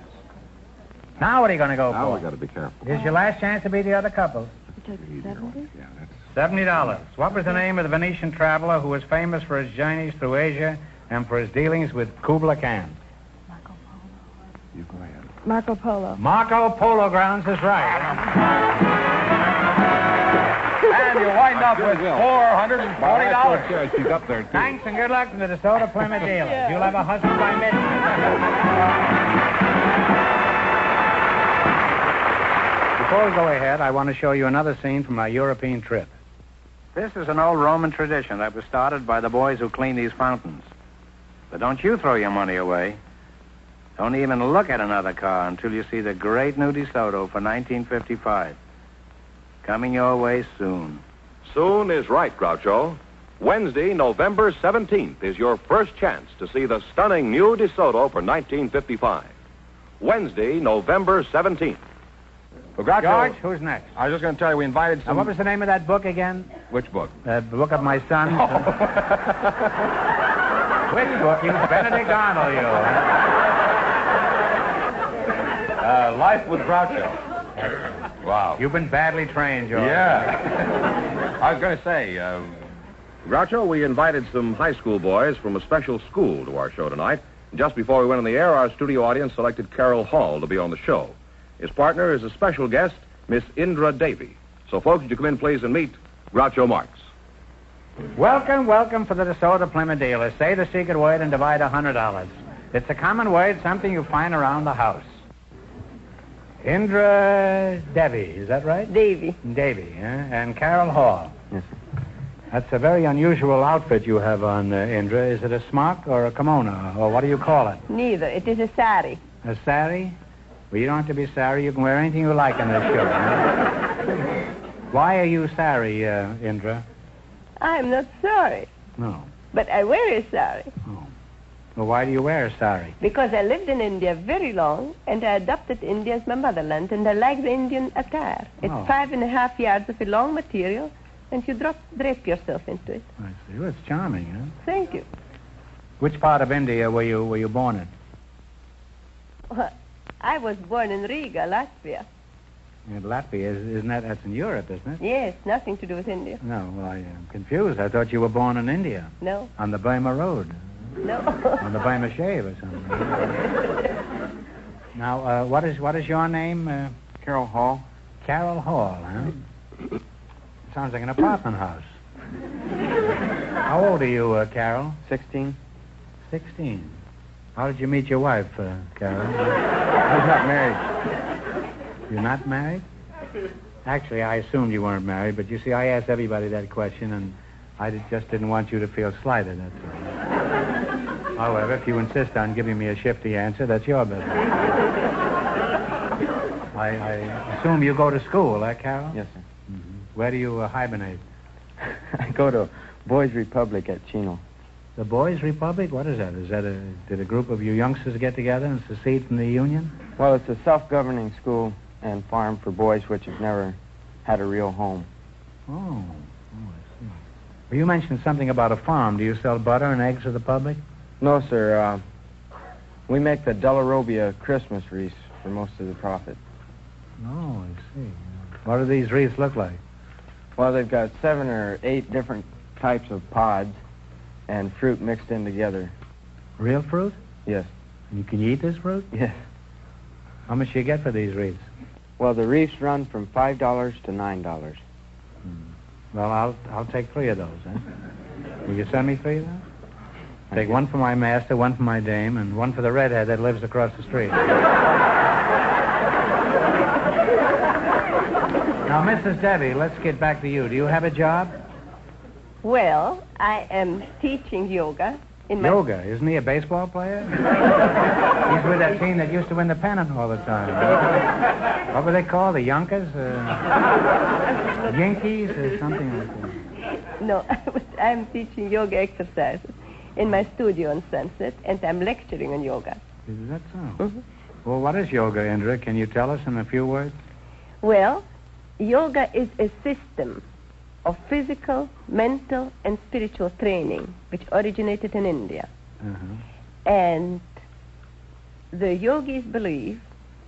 Now what are you going to go Now for? we got to be careful. Here's your last chance to beat the other couple. You take 70? Yeah, that's... $70. What was the name of the Venetian traveler who was famous for his journeys through Asia and for his dealings with Kubla Khan? You go ahead. Marco Polo. Marco Polo Grounds is right. And you wind up with $440. She's up there, too. Thanks and good luck to the DeSoto Plymouth dealers. You'll have a husband by midnight. before we go ahead, I want to show you another scene from our European trip. This is an old Roman tradition that was started by the boys who clean these fountains. But don't you throw your money away. Don't even look at another car until you see the great new DeSoto for 1955. Coming your way soon. Soon is right, Groucho. Wednesday, November 17th, is your first chance to see the stunning new DeSoto for 1955. Wednesday, November 17th. Well, Groucho, George, who's next? I was just going to tell you, we invited some... Now, what was the name of that book again? Which book? The book of my son. Which book? You Benedict Arnold, you. Life with Groucho. Wow. You've been badly trained, George. Yeah. I was going to say, Groucho, we invited some high school boys from a special school to our show tonight. Just before we went on the air, our studio audience selected Carol Hall to be on the show. His partner is a special guest, Miss Indra Davy. So, folks, would you come in, please, and meet Groucho Marx. Welcome, welcome for the DeSoto Plymouth dealer. Say the secret word and divide $100. It's a common word, something you find around the house. Indra Davy, is that right? Davy. Davy, and Carol Hall. Yes, sir. That's a very unusual outfit you have on, Indra. Is it a smock or a kimono, or what do you call it? Neither. It is a sari. A sari? Well, you don't have to be sari. You can wear anything you like on this show. Why are you sari, Indra? I'm not sorry, No. but I wear a sari. Well, why do you wear a sari? Because I lived in India very long, and I adopted India as my motherland, and I like the Indian attire. It's 5.5 yards of a long material, and you drape yourself into it. I see. Well, it's charming, huh? Thank you. Which part of India were you born in? Well, I was born in Riga, Latvia. In Latvia, isn't that? That's in Europe, isn't it? Yes, nothing to do with India. No, well, I am confused. I thought you were born in India. No. On the Burma Road. No. On the Burma Shave or something. Now, what is your name? Carol Hall. Carol Hall, huh? Sounds like an apartment house. How old are you, Carol? 16. 16. How did you meet your wife, Carol? I was not married. You're not married? Actually, I assumed you weren't married, but you see, I asked everybody that question, and I just didn't want you to feel slighted, that's all. However, if you insist on giving me a shifty answer, that's your business. I assume you go to school, Carol? Yes, sir. Mm-hmm. Where do you hibernate? I go to Boys Republic at Chino. The Boys Republic? What is that? Did a group of you youngsters get together and secede from the Union? Well, it's a self-governing school and farm for boys which have never had a real home. Oh, I see. Well, you mentioned something about a farm. Do you sell butter and eggs to the public? No, sir. We make the Delarobia Christmas wreaths for most of the profit. Oh, I see. What do these wreaths look like? Well, they've got 7 or 8 different types of pods and fruit mixed in together. Real fruit? Yes. And can you eat this fruit? Yes. How much do you get for these wreaths? Well, the wreaths run from $5 to $9. Well, I'll take 3 of those, huh? Will you send me 3 of those? Take 1 for my master, 1 for my dame, and 1 for the redhead that lives across the street. Now, Mrs. Debbie, let's get back to you. Do you have a job? Well, I am teaching yoga. Yoga? Isn't he a baseball player? He's with that team that used to win the pennant all the time. What were they called? The Yonkers? Yankees or something like that? No, I'm teaching yoga exercises in my studio on Sunset, and I'm lecturing on yoga. Is that so? Mm-hmm. Well, what is yoga, Indra? Can you tell us in a few words? Well, yoga is a system of physical, mental, and spiritual training, which originated in India. Uh-huh. And the yogis believe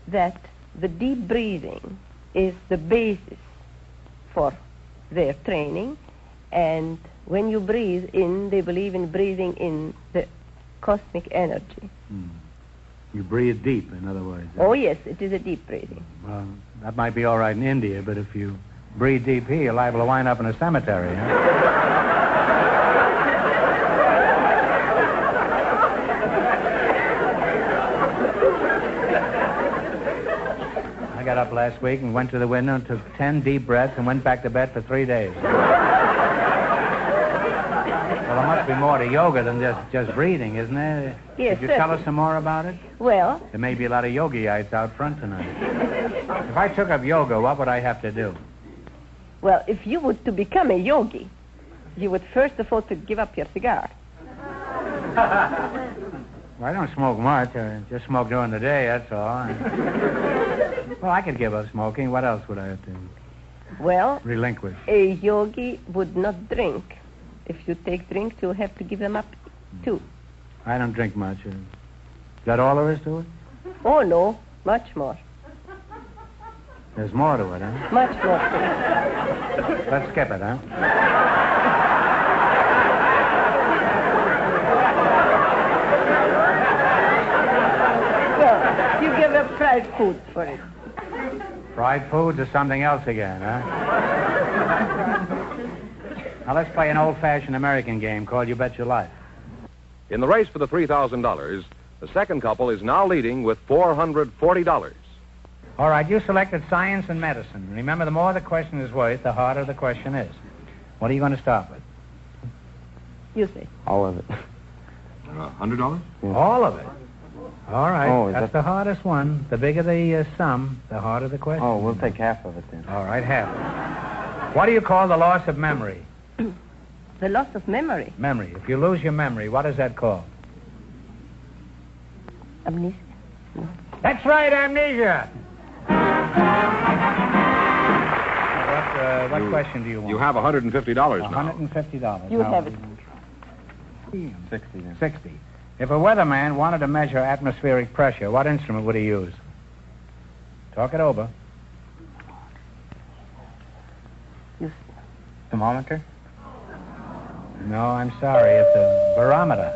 that the deep breathing is the basis for their training, and when you breathe in, they believe in breathing in the cosmic energy. You breathe deep, in other words. Oh, yes, it is a deep breathing. Well, that might be all right in India, but if you breathe deep here, you're liable to wind up in a cemetery, huh? I got up last week and went to the window and took 10 deep breaths and went back to bed for 3 days. Well, there must be more to yoga than just breathing, isn't there? Yes, Could you tell us some more about it? Well, There may be a lot of yogi-ites out front tonight. If I took up yoga, what would I have to do? well, if you were to become a yogi, you would first of all to give up your cigar. Well, I don't smoke much. I just smoke during the day, that's all. Well, I could give up smoking. What else would I have to Well, relinquish? a yogi would not drink. If you take drinks, you'll have to give them up, too. I don't drink much. Is that all there is to it? Oh, no, much more. There's more to it, huh? Much more to it. Let's skip it, huh? Well, you give up fried food for it. Fried foods or something else again, huh? Now, let's play an old-fashioned American game called You Bet Your Life. In the race for the $3,000, the second couple is now leading with $440. All right, you selected science and medicine. Remember, the more the question is worth, the harder the question is. What are you going to start with? You say. All of it. $100? All of it. All right, Oh, is that's that- the hardest one. The bigger the sum, the harder the question. Oh, we'll take half of it then. All right, half. What do you call the loss of memory? The loss of memory. Memory. If you lose your memory, what is that called? Amnesia. That's right, amnesia. What question do you want? You have $150 now. $150. You have it. 60 then. 60. If a weatherman wanted to measure atmospheric pressure, what instrument would he use? Talk it over. Thermometer? No, I'm sorry. It's a barometer.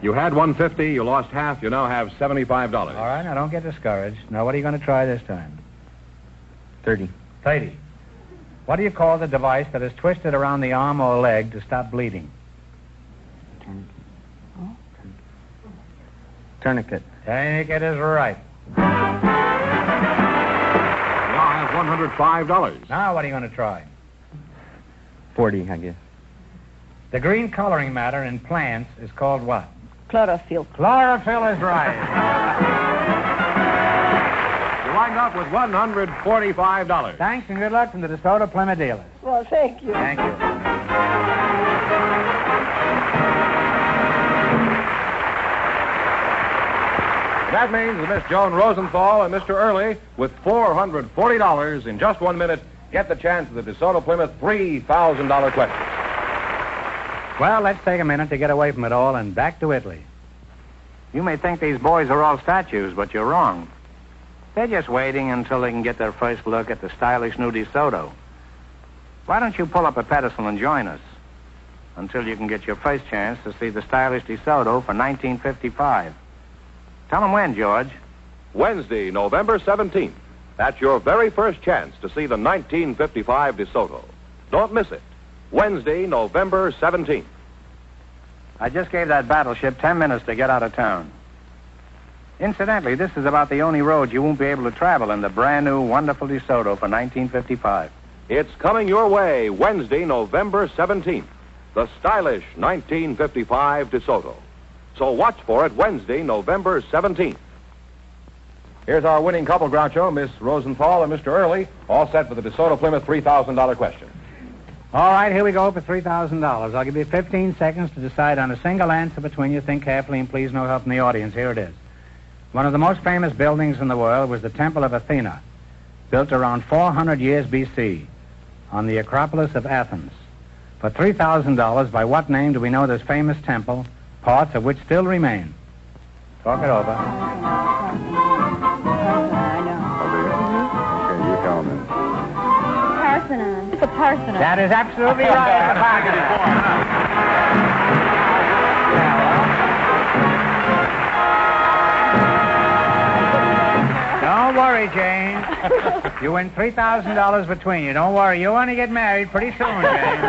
You had $150, you lost half, you now have $75. All right, now don't get discouraged. Now, what are you going to try this time? 30. 30. What do you call the device that is twisted around the arm or leg to stop bleeding? Tourniquet. Tourniquet is right. You now have $105. Now, what are you going to try? 40, I guess. The green coloring matter in plants is called what? Chlorophyll. Chlorophyll is right. You wind up with $145. Thanks and good luck from the DeSoto Plymouth dealers. Well, thank you. Thank you. That means that Miss Joan Rosenthal and Mr. Early, with $440 in just 1 minute, get the chance of the DeSoto Plymouth $3,000 question. Well, let's take a minute to get away from it all and back to Italy. You may think these boys are all statues, but you're wrong. They're just waiting until they can get their first look at the stylish new DeSoto. Why don't you pull up a pedestal and join us until you can get your first chance to see the stylish DeSoto for 1955? Tell them when, George. Wednesday, November 17th. That's your very first chance to see the 1955 DeSoto. Don't miss it. Wednesday, November 17th. I just gave that battleship 10 minutes to get out of town. Incidentally, this is about the only road you won't be able to travel in the brand new, wonderful DeSoto for 1955. It's coming your way Wednesday, November 17th. The stylish 1955 DeSoto. So watch for it Wednesday, November 17th. Here's our winning couple, Groucho, Miss Rosenthal and Mr. Early, all set for the DeSoto Plymouth $3,000 question. All right, here we go for $3,000. I'll give you 15 seconds to decide on a single answer between you. Think carefully and please no help from the audience. Here it is. One of the most famous buildings in the world was the Temple of Athena, built around 400 years B.C. on the Acropolis of Athens. For $3,000, by what name do we know this famous temple, parts of which still remain? Talk it over. Okay, you tell me. Parthenon. It's a Parthenon. That is absolutely right. The Don't worry, Jane. You win $3,000 between you. Don't worry. You'll only get married pretty soon, Jane.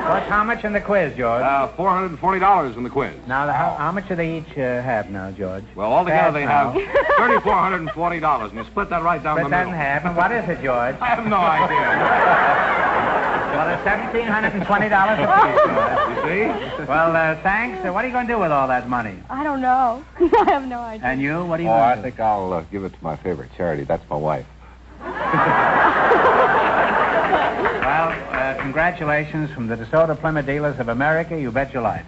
What's how much in the quiz, George? $440 in the quiz. Now, how much do they each have now, George? Well, altogether they have now. $3,440, and you split that right down the Split that middle. in half, and what is it, George? I have no idea. Well, it's $1,720 apiece, George. You see? Well, thanks. What are you going to do with all that money? I don't know. I have no idea. And you? What are you Oh, going I to do? think I'll give it to my favorite charity. That's my wife. Well, congratulations from the DeSoto Plymouth Dealers of America. You bet your life.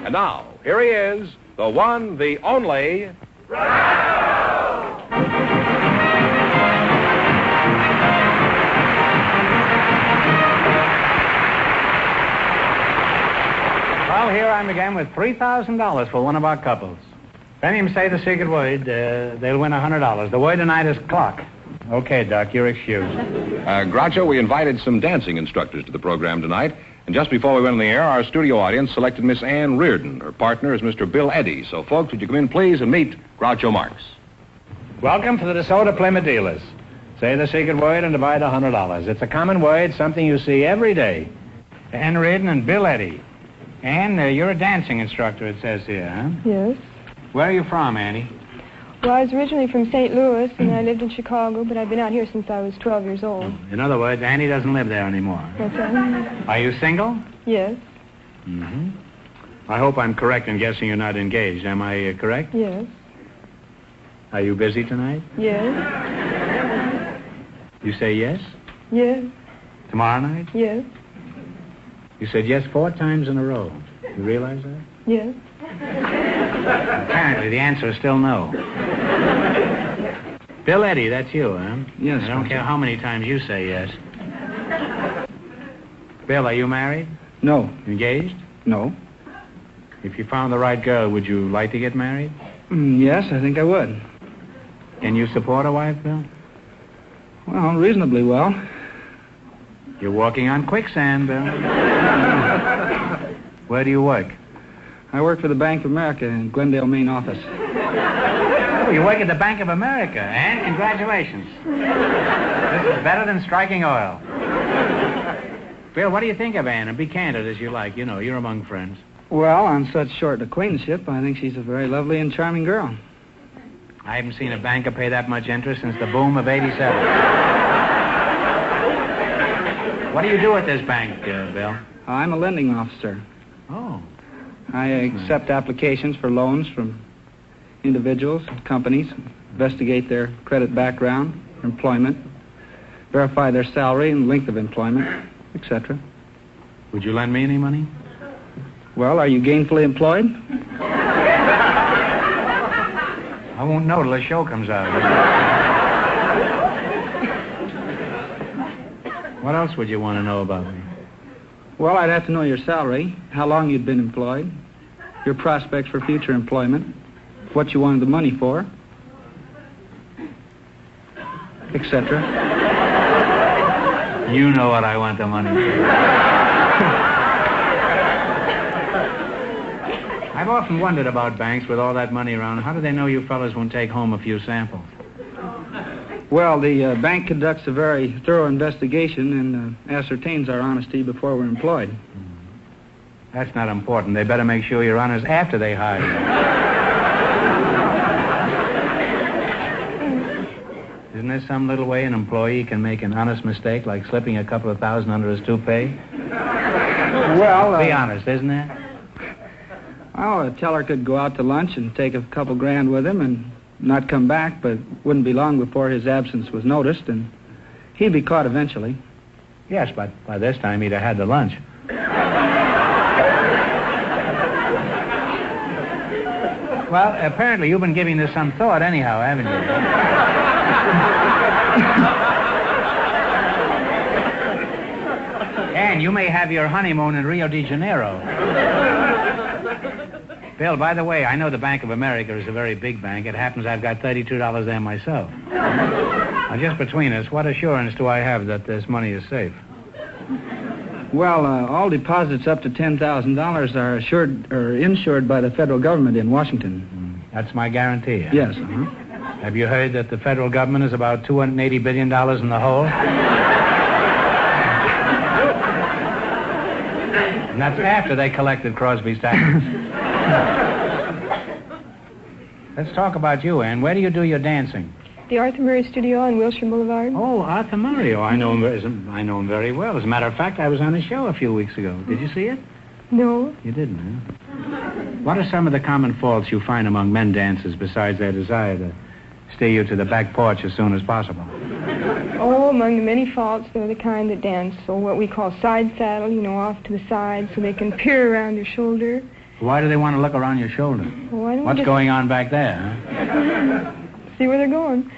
And now, here he is, the one, the only... Well, here I'm again with $3,000 for one of our couples. If any of them say the secret word, they'll win $100. The word tonight is clock. Okay, Doc, you're excused. Groucho, we invited some dancing instructors to the program tonight, and just before we went on the air, our studio audience selected Miss Ann Reardon. Her partner is Mr. Bill Eddy. So, folks, would you come in, please, and meet Groucho Marx. Welcome to the DeSoto Plymouth Dealers. Say the secret word and divide $100. It's a common word, something you see every day. Ann Reardon and Bill Eddy. Ann, you're a dancing instructor, it says here, huh? Yes. Where are you from, Annie? Well, I was originally from St. Louis, and I lived in Chicago, but I've been out here since I was 12 years old. In other words, Annie doesn't live there anymore. What's that? Are you single? Yes. Mm-hmm. I hope I'm correct in guessing you're not engaged. Am I correct? Yes. Are you busy tonight? Yes. You say yes? Yes. Tomorrow night? Yes. You said yes 4 times in a row. You realize that? Yes. Apparently, the answer is still no. Bill Eddy, that's you, huh? Yes. I don't care how many times you say yes. Bill, are you married? No. Engaged? No. If you found the right girl, would you like to get married? Yes, I think I would. Can you support a wife, Bill? Well, reasonably well. You're walking on quicksand, Bill. Where do you work? I work for the Bank of America in Glendale, Maine office. Oh, you work at the Bank of America, and congratulations. This is better than striking oil. Bill, what do you think of Ann? And be candid as you like. You know, you're among friends. Well, on such short acquaintanceship, I think she's a very lovely and charming girl. I haven't seen a banker pay that much interest since the boom of '87. What do you do at this bank, Bill? I'm a lending officer. Oh. I accept applications for loans from individuals and companies, investigate their credit background, employment, verify their salary and length of employment, etc. Would you lend me any money? Well, are you gainfully employed? I won't know till the show comes out. What else would you want to know about me? Well, I'd have to know your salary, how long you'd been employed, your prospects for future employment, what you wanted the money for, etc. You know what I want the money for. I've often wondered about banks with all that money around. How do they know you fellas won't take home a few samples? Well, the bank conducts a very thorough investigation and ascertains our honesty before we're employed. That's not important. They better make sure you're honest after they hire you. Isn't there some little way an employee can make an honest mistake, like slipping a couple of thousand under his toupee? Well, be honest, isn't there? Well, a teller could go out to lunch and take a couple grand with him and not come back, but wouldn't be long before his absence was noticed, and he'd be caught eventually. Yes, but by this time he'd have had the lunch. Well, apparently you've been giving this some thought anyhow, haven't you? And you may have your honeymoon in Rio de Janeiro. Bill, by the way, I know the Bank of America is a very big bank. It happens I've got $32 there myself. Now, just between us, what assurance do I have that this money is safe? Well, all deposits up to $10,000 are assured or insured by the federal government in Washington. That's my guarantee. Huh? Yes. Have you heard that the federal government is about $280 billion in the hole? And that's after they collected Crosby's taxes. Let's talk about you, Ann. Where do you do your dancing? The Arthur Murray Studio on Wilshire Boulevard. Oh, Arthur Murray. Oh, I know him very well. As a matter of fact, I was on his show a few weeks ago. Did you see it? No. You didn't, huh? What are some of the common faults you find among men dancers besides their desire to steer you to the back porch as soon as possible? Oh, among the many faults, they're the kind that dance, or what we call side saddle, off to the side so they can peer around your shoulder. Why do they want to look around your shoulder? What's going on back there, huh? See where they're going.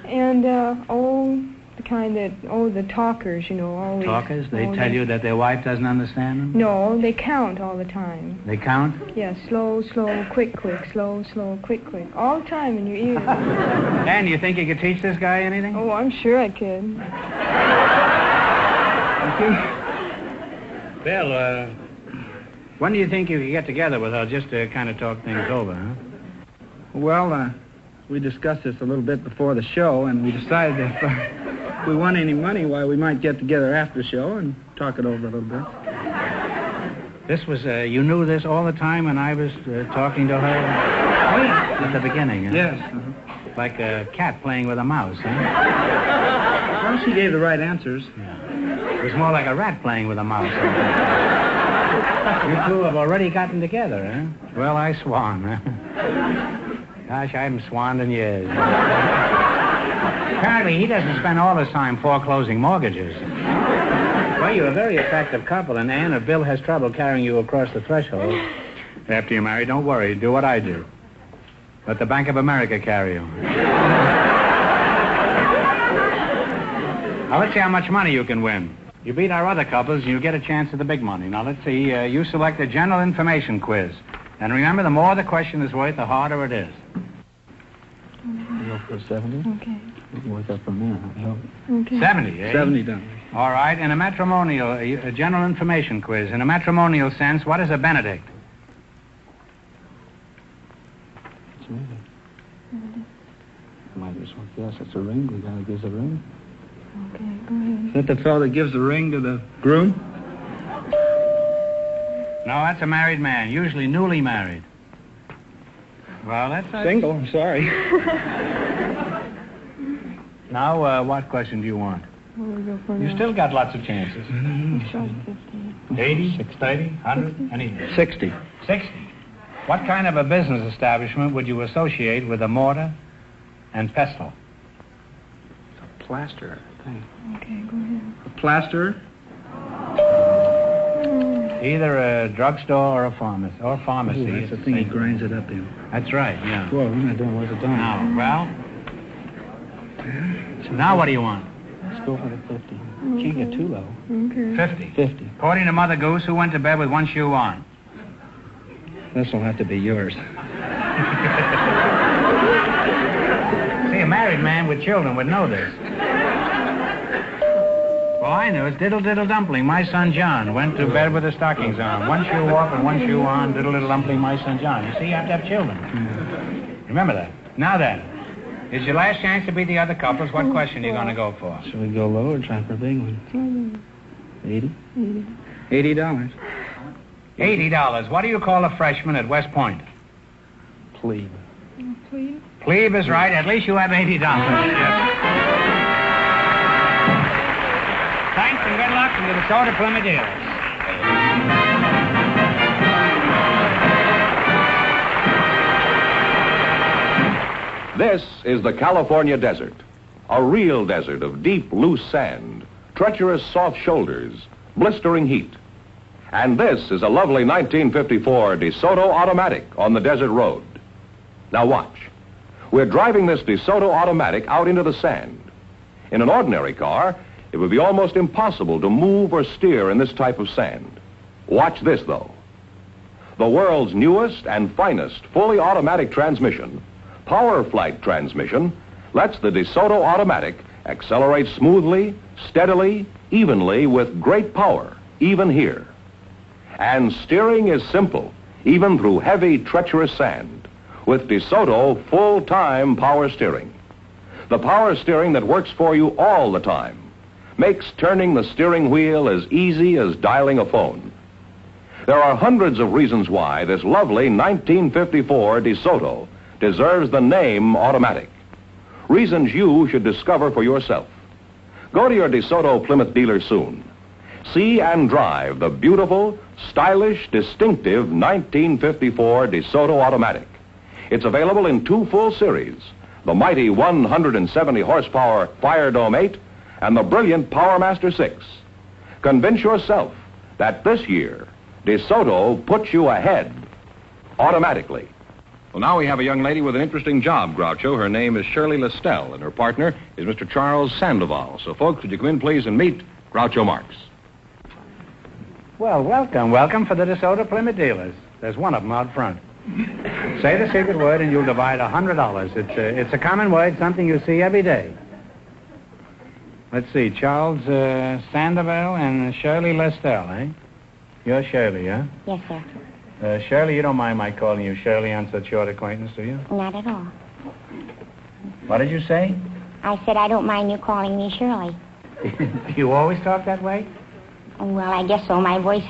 And, the kind that, the talkers, always. Talkers? They tell you that their wife doesn't understand them? No, they count all the time. They count? Yeah, slow, slow, quick, quick, slow, slow, quick, quick. All the time in your ears. Dan, you think you could teach this guy anything? Oh, I'm sure I could. Bill, when do you think you could get together with her just to kind of talk things over, huh? Well, we discussed this a little bit before the show, and we decided if we won any money, why, we might get together after the show and talk it over a little bit. This was, you knew this all the time when I was talking to her at the beginning, huh? Yes. Like a cat playing with a mouse, huh? Well, she gave the right answers. Yeah. It was more like a rat playing with a mouse. You two have already gotten together, huh? Well, I swan, huh? Gosh, I haven't swanned in years. Apparently, he doesn't spend all his time foreclosing mortgages. Well, you're a very attractive couple, and Ann, if Bill has trouble carrying you across the threshold after you're married, don't worry. Do what I do. Let the Bank of America carry you. Now, let's see how much money you can win. You beat our other couples, and you get a chance at the big money. Now, let's see. You select a general information quiz. And remember, the more the question is worth, the harder it is. Go for 70? Okay. We can work up from there. Okay. 70, eh? 70 done. All right. In a matrimonial, a general information quiz. In a matrimonial sense, what is a benedict? It's me. Might as well guess it's a ring. The guy gives a ring. Okay, go ahead. Is that the fellow that gives the ring to the groom? No, that's a married man, usually newly married. Well, that's... Single, I'm sorry. Now, what question do you want? What do we go for You now? still got lots of chances. Short 50. 80, 30, 100, anything. 60. 60. What kind of a business establishment would you associate with a mortar and pestle? It's a plaster, I think. Okay, go ahead. A plaster? Either a drugstore or a pharmacy. Or pharmacy. Ooh, that's the thing he grinds it up in. That's right, yeah. Well, we're not doing worth a dime. Now, well... Now what do you want? Let's go for the 50. Can't get too low. Okay. 50. 50. According to Mother Goose, who went to bed with one shoe on? This will have to be yours. See, a married man with children would know this. Well, I knew. It's Diddle Diddle Dumpling, my son John, went to bed with the stockings on. One shoe off and one shoe on, Diddle Diddle Dumpling, my son John. You see, you have to have children. Remember that. Now then, it's your last chance to beat the other couples. What question are you going to go for? Should we go low or try for a big one? 80? $80. $80. What do you call a freshman at West Point? Plebe. Plebe? Plebe is right. At least you have $80. Yes. Thanks and good luck, and to the show to Plymouth Dealers. This is the California desert, a real desert of deep, loose sand, treacherous, soft shoulders, blistering heat. And this is a lovely 1954 DeSoto Automatic on the desert road. Now watch. We're driving this DeSoto Automatic out into the sand. In an ordinary car, it would be almost impossible to move or steer in this type of sand. Watch this, though. The world's newest and finest fully automatic transmission, Power Flight transmission, lets the DeSoto Automatic accelerate smoothly, steadily, evenly with great power, even here. And steering is simple, even through heavy, treacherous sand, with DeSoto full-time power steering. The power steering that works for you all the time makes turning the steering wheel as easy as dialing a phone. There are hundreds of reasons why this lovely 1954 DeSoto deserves the name automatic. Reasons you should discover for yourself. Go to your DeSoto Plymouth dealer soon. See and drive the beautiful, stylish, distinctive 1954 DeSoto automatic. It's available in two full series, the mighty 170 horsepower Fire Dome 8 and the brilliant Powermaster 6. Convince yourself that this year, DeSoto puts you ahead automatically. Well, now we have a young lady with an interesting job, Groucho. Her name is Shirley Lestelle, and her partner is Mr. Charles Sandoval. So, folks, would you come in, please, and meet Groucho Marx. Well, welcome for the DeSoto Plymouth dealers. There's one of them out front. Say the secret word and you'll divide $100. It's a common word, something you see every day. Let's see, Charles Sandoval and Shirley Lestelle, eh? You're Shirley, huh? Yes, sir. Shirley, you don't mind my calling you Shirley on such short acquaintance, do you? Not at all. What did you say? I said I don't mind you calling me Shirley. You always talk that way? Well, I guess so. My voice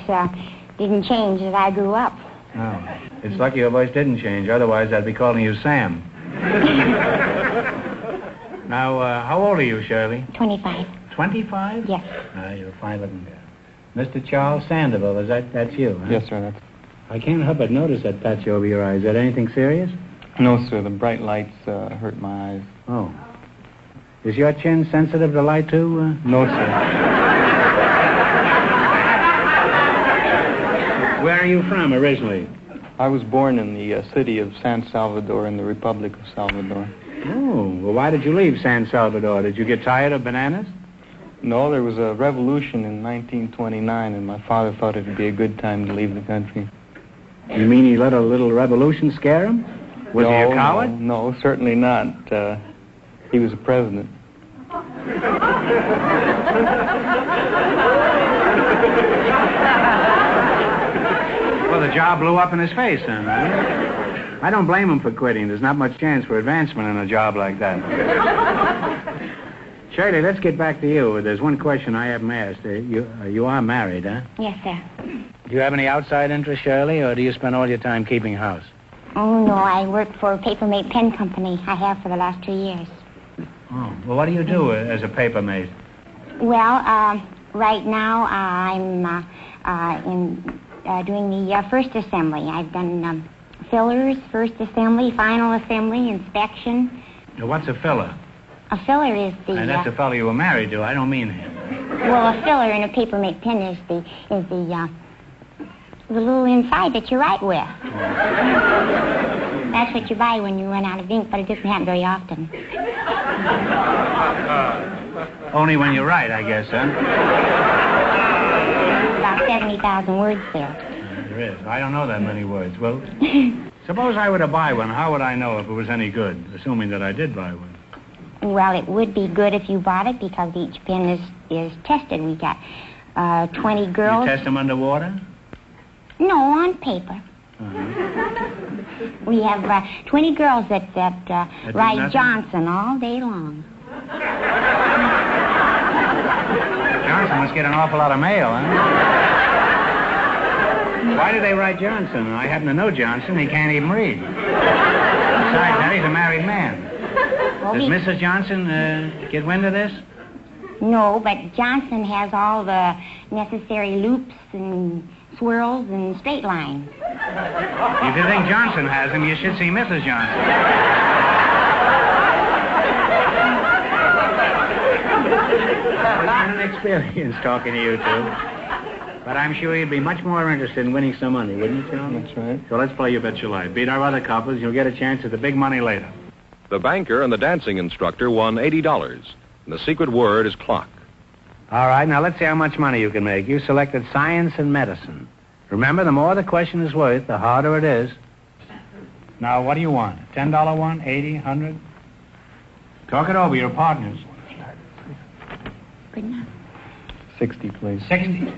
didn't change as I grew up. Oh. It's lucky your voice didn't change. Otherwise, I'd be calling you Sam. Now, how old are you, Shirley? 25. 25? Yes. You're a fine-looking girl. Mr. Charles Sandoval, that's you, huh? Yes, sir. I can't help but notice that patch over your eye. Is that anything serious? No, sir. The bright lights hurt my eyes. Oh. Is your chin sensitive to light, too? No, sir. Where are you from originally? I was born in the city of San Salvador in the Republic of Salvador. Oh, well, why did you leave San Salvador? Did you get tired of bananas? No, there was a revolution in 1929, and my father thought it would be a good time to leave the country. You mean he let a little revolution scare him? Was he a coward? No, certainly not. He was a president. Well, the job blew up in his face, then. I don't blame him for quitting. There's not much chance for advancement in a job like that. Shirley, let's get back to you. There's one question I haven't asked. You are married, huh? Yes, sir. Do you have any outside interest, Shirley, or do you spend all your time keeping house? Oh, no, I work for a paper-made pen company. I have for the last 2 years. Oh, well, what do you do as a paper maid? Well, right now I'm doing the first assembly. I've done fillers, first assembly, final assembly, inspection. Now, what's a filler? A filler is the... And that's the fellow you were married to. I don't mean him. Well, a filler in a paper-made pen is the little inside that you write with. That's what you buy when you run out of ink, but it doesn't happen very often. Only when you write, I guess, huh? About 70,000 words there. There is. I don't know that many words. Well, suppose I were to buy one. How would I know if it was any good, assuming that I did buy one? Well, it would be good if you bought it because each pen is tested. We got 20 girls. You test them underwater? No, on paper. We have 20 girls that ride Johnson all day long. Johnson must get an awful lot of mail, huh? Why do they write Johnson? I happen to know Johnson. He can't even read. Besides that, he's a married man. Well, Does Mrs. Johnson get wind of this? No, but Johnson has all the necessary loops and swirls and straight lines. If you think Johnson has them, you should see Mrs. Johnson. Well, it's been an experience talking to you two. But I'm sure you'd be much more interested in winning some money, wouldn't you, Charlie? That's right. So let's play You Bet Your Life. Beat our other couples, you'll get a chance at the big money later. The banker and the dancing instructor won $80, and the secret word is clock. All right, now let's see how much money you can make. You selected science and medicine. Remember, the more the question is worth, the harder it is. Now, what do you want? $10 one, 80, 100? Talk it over, your partners. Good enough. 60, please. 60.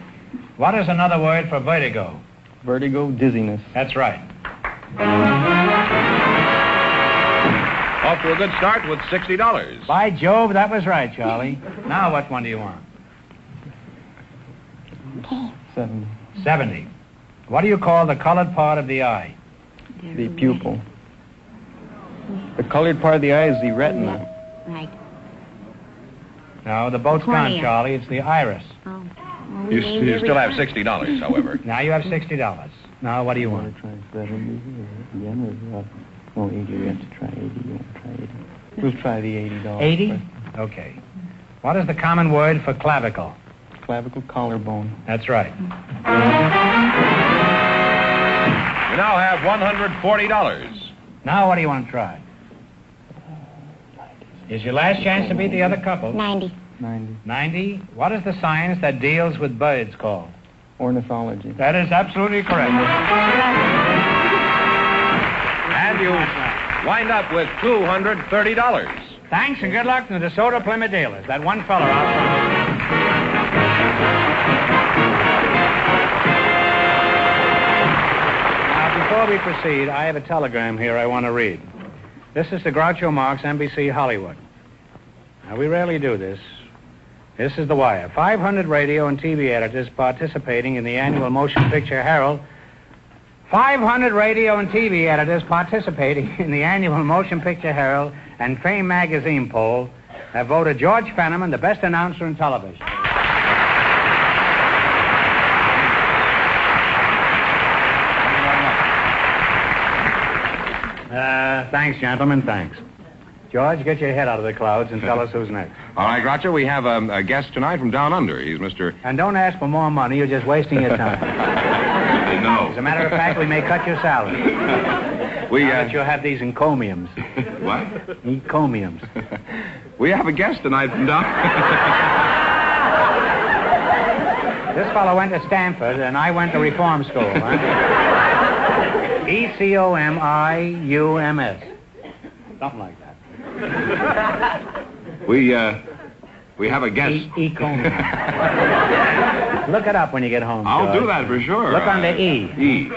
What is another word for vertigo? Vertigo, dizziness. That's right. Off to a good start with $60. By Jove, that was right, Charlie. Now what one do you want? 70. 70. What do you call the colored part of the eye? The pupil. The colored part of the eye is the retina. Right. No, the boat's gone, Cornea. Charlie. It's the iris. Oh. You still have $60, however. Now you have $60. Now what do you want? Try better maybe, or yen, or no, 80. We have to try 80. You want to try 80? We'll try the $80. 80? Okay. What is the common word for clavicle? Clavicle collarbone. That's right. You now have $140. Now what do you want to try? Is your last chance to beat the other couple? 90. 90. 90? What is the science that deals with birds called? Ornithology. That is absolutely correct. And you wind up with $230. Thanks and good luck to the DeSoto Plymouth dealers. That one fella out Now, before we proceed, I have a telegram here I want to read. This is the Groucho Marx, NBC Hollywood. Now, we rarely do this. This is the wire. 500 radio and TV editors participating in the annual Motion Picture Herald. 500 radio and TV editors participating in the annual Motion Picture Herald and Fame magazine poll have voted George Fenneman the best announcer in television. Thanks, gentlemen, thanks. George, get your head out of the clouds and tell us who's next. All right, Groucho, we have a guest tonight from down under. He's Mr. And don't ask for more money. You're just wasting your time. No. As a matter of fact, we may cut your salary. We, now that you'll have these encomiums. What? Encomiums. We have a guest tonight from down... This fellow went to Stanford, and I went to reform school. Huh? ECOMIUMS. Something like that. We have a guest. Ecomium. Look it up when you get home. I'll George. do that for sure. Look under E. E.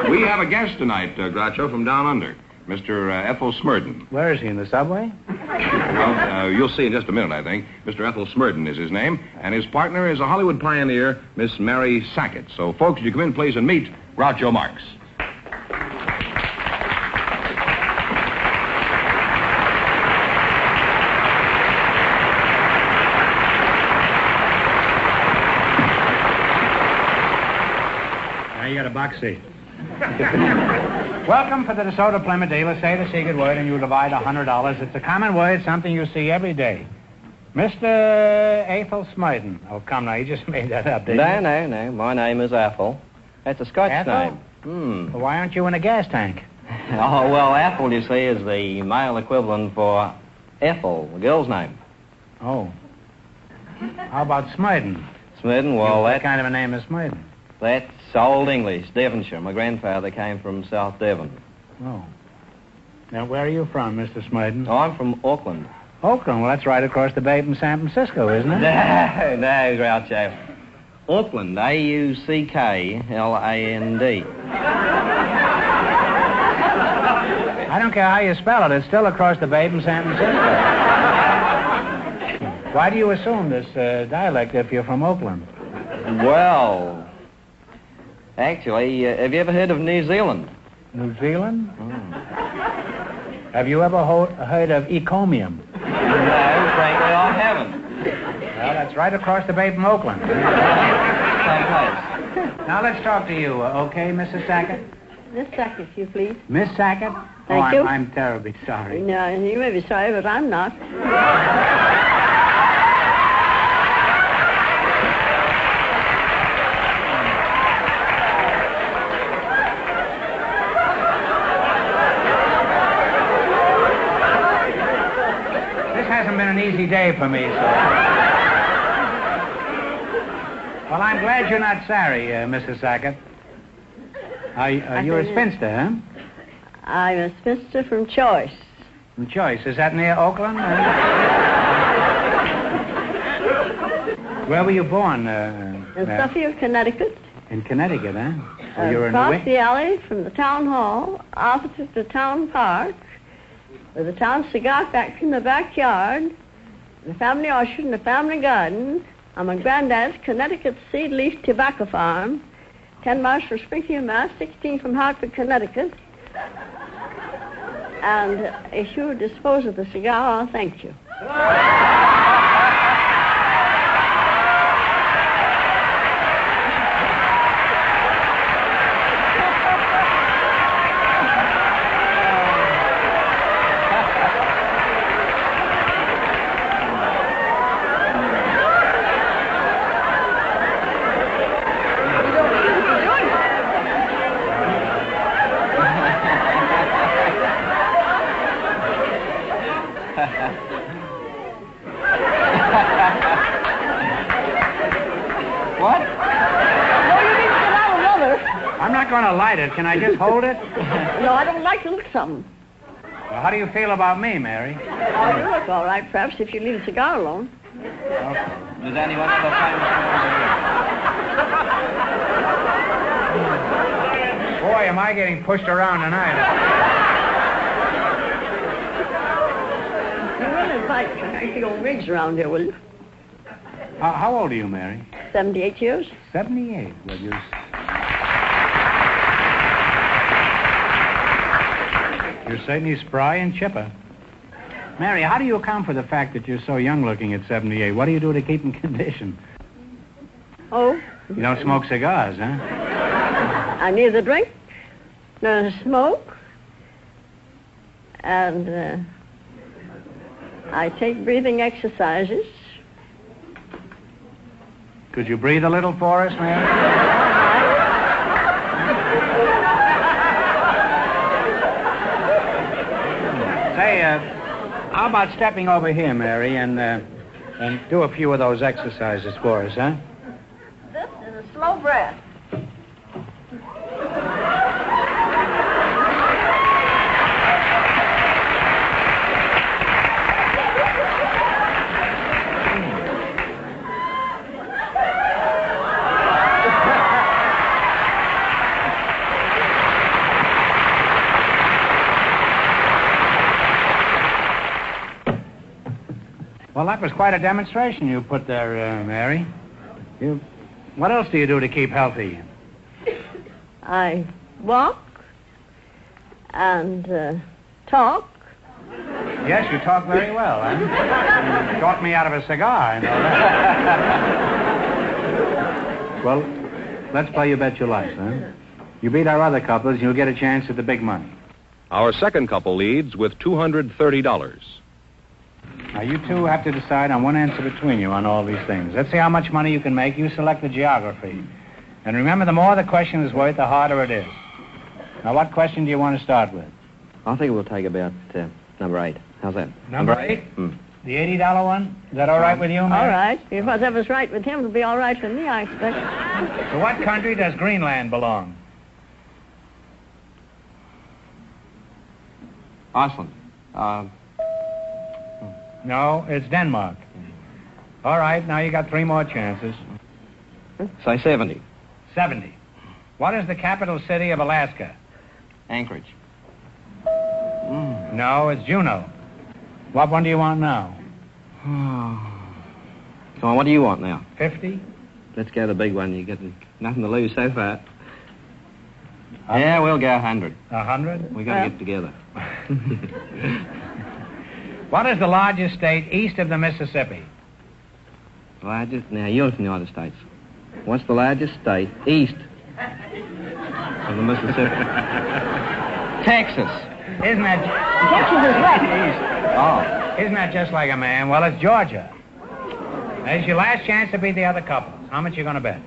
We have a guest tonight, Groucho, from down under. Mr. Ethel Smurden. Where is he, in the subway? Well, you'll see in just a minute, I think. Mr. Ethel Smurden is his name, and his partner is a Hollywood pioneer, Miss Mary Sackett. So, folks, would you come in, please, and meet Groucho Marx. Now you got a box seat. Welcome for the DeSoto Plymouth dealer. Say the secret word and you divide $100. It's a common word, something you see every day. Mr. Ethel Smurden. Oh, come now, you just made that up, didn't you? No. My name is Ethel. That's a Scotch Ethel? name. Well, why aren't you in a gas tank? Oh, well, Ethel, you see, is the male equivalent for Ethel, the girl's name. Oh. How about Smurden? Smurden, well, What that... kind of a name is Smurden? That's Old English, Devonshire. My grandfather came from South Devon. Oh. Now, where are you from, Mr. Smurden? Oh, I'm from Auckland. Auckland? Well, that's right across the bay from San Francisco, isn't it? No, Groucho. Auckland, A-U-C-K-L-A-N-D. I don't care how you spell it. It's still across the bay from San Francisco. Why do you assume this dialect if you're from Auckland? Well, actually, have you ever heard of New Zealand? New Zealand? Have you ever heard of Ecomium? No, frankly, I haven't. Well, that's right across the bay from Oakland. Same place. Now let's talk to you, okay, Mrs. Sackett? Miss Sackett, you please. Miss Sackett? Thank you. I'm terribly sorry. No, you may be sorry, but I'm not. Hasn't been an easy day for me, so. Well, I'm glad you're not sorry, Mrs. Sackett. You're a spinster, huh? I'm a spinster from Choice. From Choice. Is that near Oakland? Where were you born? In Suffield, Connecticut. In Connecticut, huh? So you're across the alley from the town hall, opposite the town park, with a town cigar factory in the backyard, the family orchard and the family garden, on my granddad's Connecticut seed leaf tobacco farm, 10 miles from Springfield, Mass., 16 from Hartford, Connecticut. And if you would dispose of the cigar, I'll thank you. What? No, you need to get out another. I'm not going to light it. Can I just hold it? No, I don't like to look something. Well, how do you feel about me, Mary? Oh, you look all right, perhaps, if you leave the cigar alone. Does anyone ever find Boy, am I getting pushed around tonight. You will invite the old rigs around here, will you? How old are you, Mary? 78 years. 78. Well, you're certainly spry and chipper. Mary, how do you account for the fact that you're so young-looking at 78? What do you do to keep in condition? Oh? You don't smoke cigars, huh? I neither drink nor smoke. And I take breathing exercises. Could you breathe a little for us, Mary? Say, how about stepping over here, Mary, and do a few of those exercises for us, huh? This is a slow breath. Well, that was quite a demonstration you put there, Mary. What else do you do to keep healthy? I walk and talk. Yes, you talk very well, huh? You talked me out of a cigar, I know that. Well, let's play You Bet Your Life, huh? You beat our other couples, and you'll get a chance at the big money. Our second couple leads with $230. Now, you two have to decide on one answer between you on all these things. Let's see how much money you can make. You select the geography. And remember, the more the question is worth, the harder it is. Now, what question do you want to start with? I think we'll take about number 8. How's that? Number 8? The $80 one? Is that all right with you, Mary? All right. If whatever's right with him, it'll be all right with me, I expect. To what country does Greenland belong? Iceland. No, it's Denmark. All right, now you got 3 more chances. Say 70. 70. What is the capital city of Alaska? Anchorage. No, it's Juneau. What one do you want now? Come on, what do you want now? 50? Let's go the big one. You got nothing to lose so far. Yeah, we'll go 100. 100? We got to get together. What is the largest state east of the Mississippi? Largest? Now, you're from the United States. What's the largest state east of the Mississippi? Texas. Isn't that... Texas is west. Oh. Isn't that just like a man? Well, it's Georgia. There's your last chance to beat the other couples. How much you going to bet?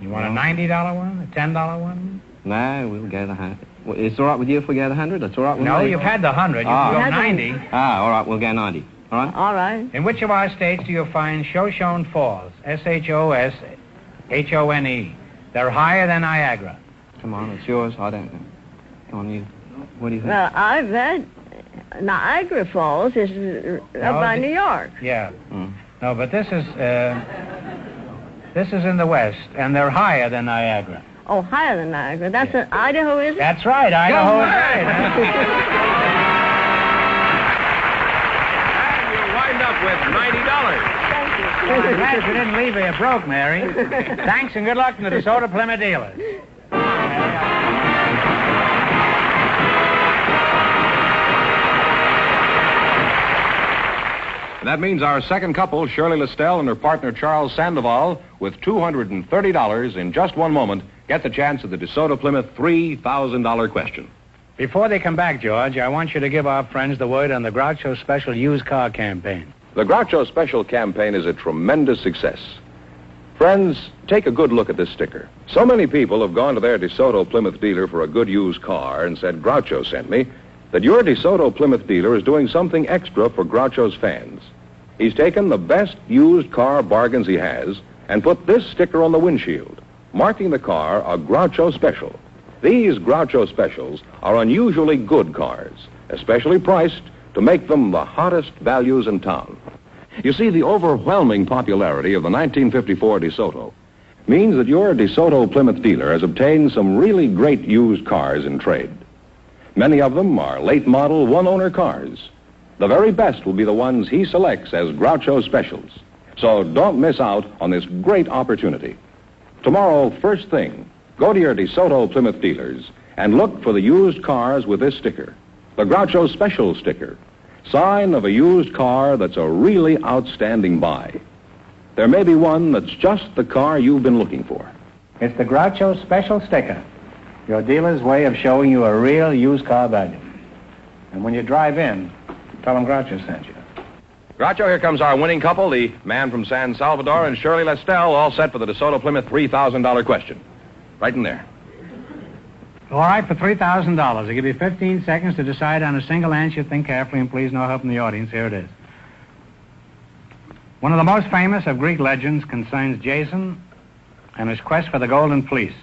You want a $90 one? A $10 one? No, we'll go the 100. It's all right with you if we go the 100? That's all right with me? No, you've had the 100. You can go 90. All right, we'll go 90. All right? All right. In which of our states do you find Shoshone Falls? Shoshone. They're higher than Niagara. Come on, it's yours. I don't know. Come on, you. What do you think? Well, I've read Niagara Falls is up by New York. Yeah. No, but this is in the west, and they're higher than Niagara. Oh, higher than Niagara. That's Idaho, is it? That's right. Idaho is right. with $90. Well, I'm glad you didn't leave here broke, Mary. Thanks and good luck to the DeSoto Plymouth dealers. And that means our second couple, Shirley Listell and her partner Charles Sandoval, with $230 in just one moment, get the chance at the DeSoto Plymouth $3,000 question. Before they come back, George, I want you to give our friends the word on the Groucho Special used car campaign. The Groucho Special campaign is a tremendous success. Friends, take a good look at this sticker. So many people have gone to their DeSoto Plymouth dealer for a good used car and said, Groucho sent me, that your DeSoto Plymouth dealer is doing something extra for Groucho's fans. He's taken the best used car bargains he has and put this sticker on the windshield, marking the car a Groucho Special. These Groucho Specials are unusually good cars, especially priced to make them the hottest values in town. You see, the overwhelming popularity of the 1954 DeSoto means that your DeSoto Plymouth dealer has obtained some really great used cars in trade. Many of them are late-model, one-owner cars. The very best will be the ones he selects as Groucho Specials. So don't miss out on this great opportunity. Tomorrow, first thing, go to your DeSoto Plymouth dealers and look for the used cars with this sticker, the Groucho Special sticker, sign of a used car that's a really outstanding buy. There may be one that's just the car you've been looking for. It's the Groucho Special sticker, your dealer's way of showing you a real used car value. And when you drive in, tell them Groucho sent you. Groucho, here comes our winning couple, the man from San Salvador and Shirley Listell, all set for the DeSoto Plymouth $3,000 question. Right in there. All right, for $3,000. I'll give you 15 seconds to decide on a single answer. Think carefully, and please no help from the audience. Here it is. One of the most famous of Greek legends concerns Jason and his quest for the Golden Fleece.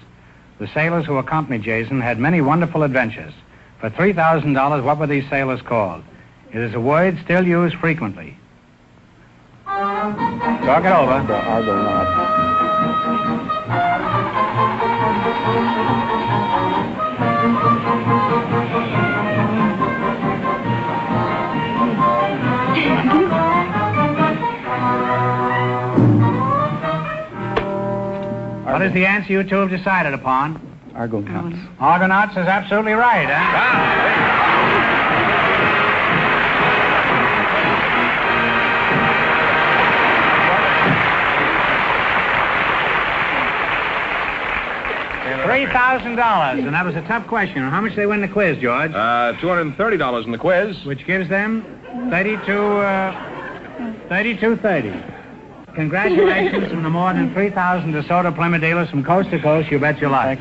The sailors who accompanied Jason had many wonderful adventures. For $3,000, what were these sailors called? It is a word still used frequently. Talk it over. The Argonauts. What is the answer you two have decided upon? Argonauts. Argonauts is absolutely right, huh? $3,000, and that was a tough question. How much did they win the quiz, George? $230 in the quiz. Which gives them 32.30. Congratulations from the more than 3,000 DeSoto Plymouth dealers from coast to coast. You bet your life.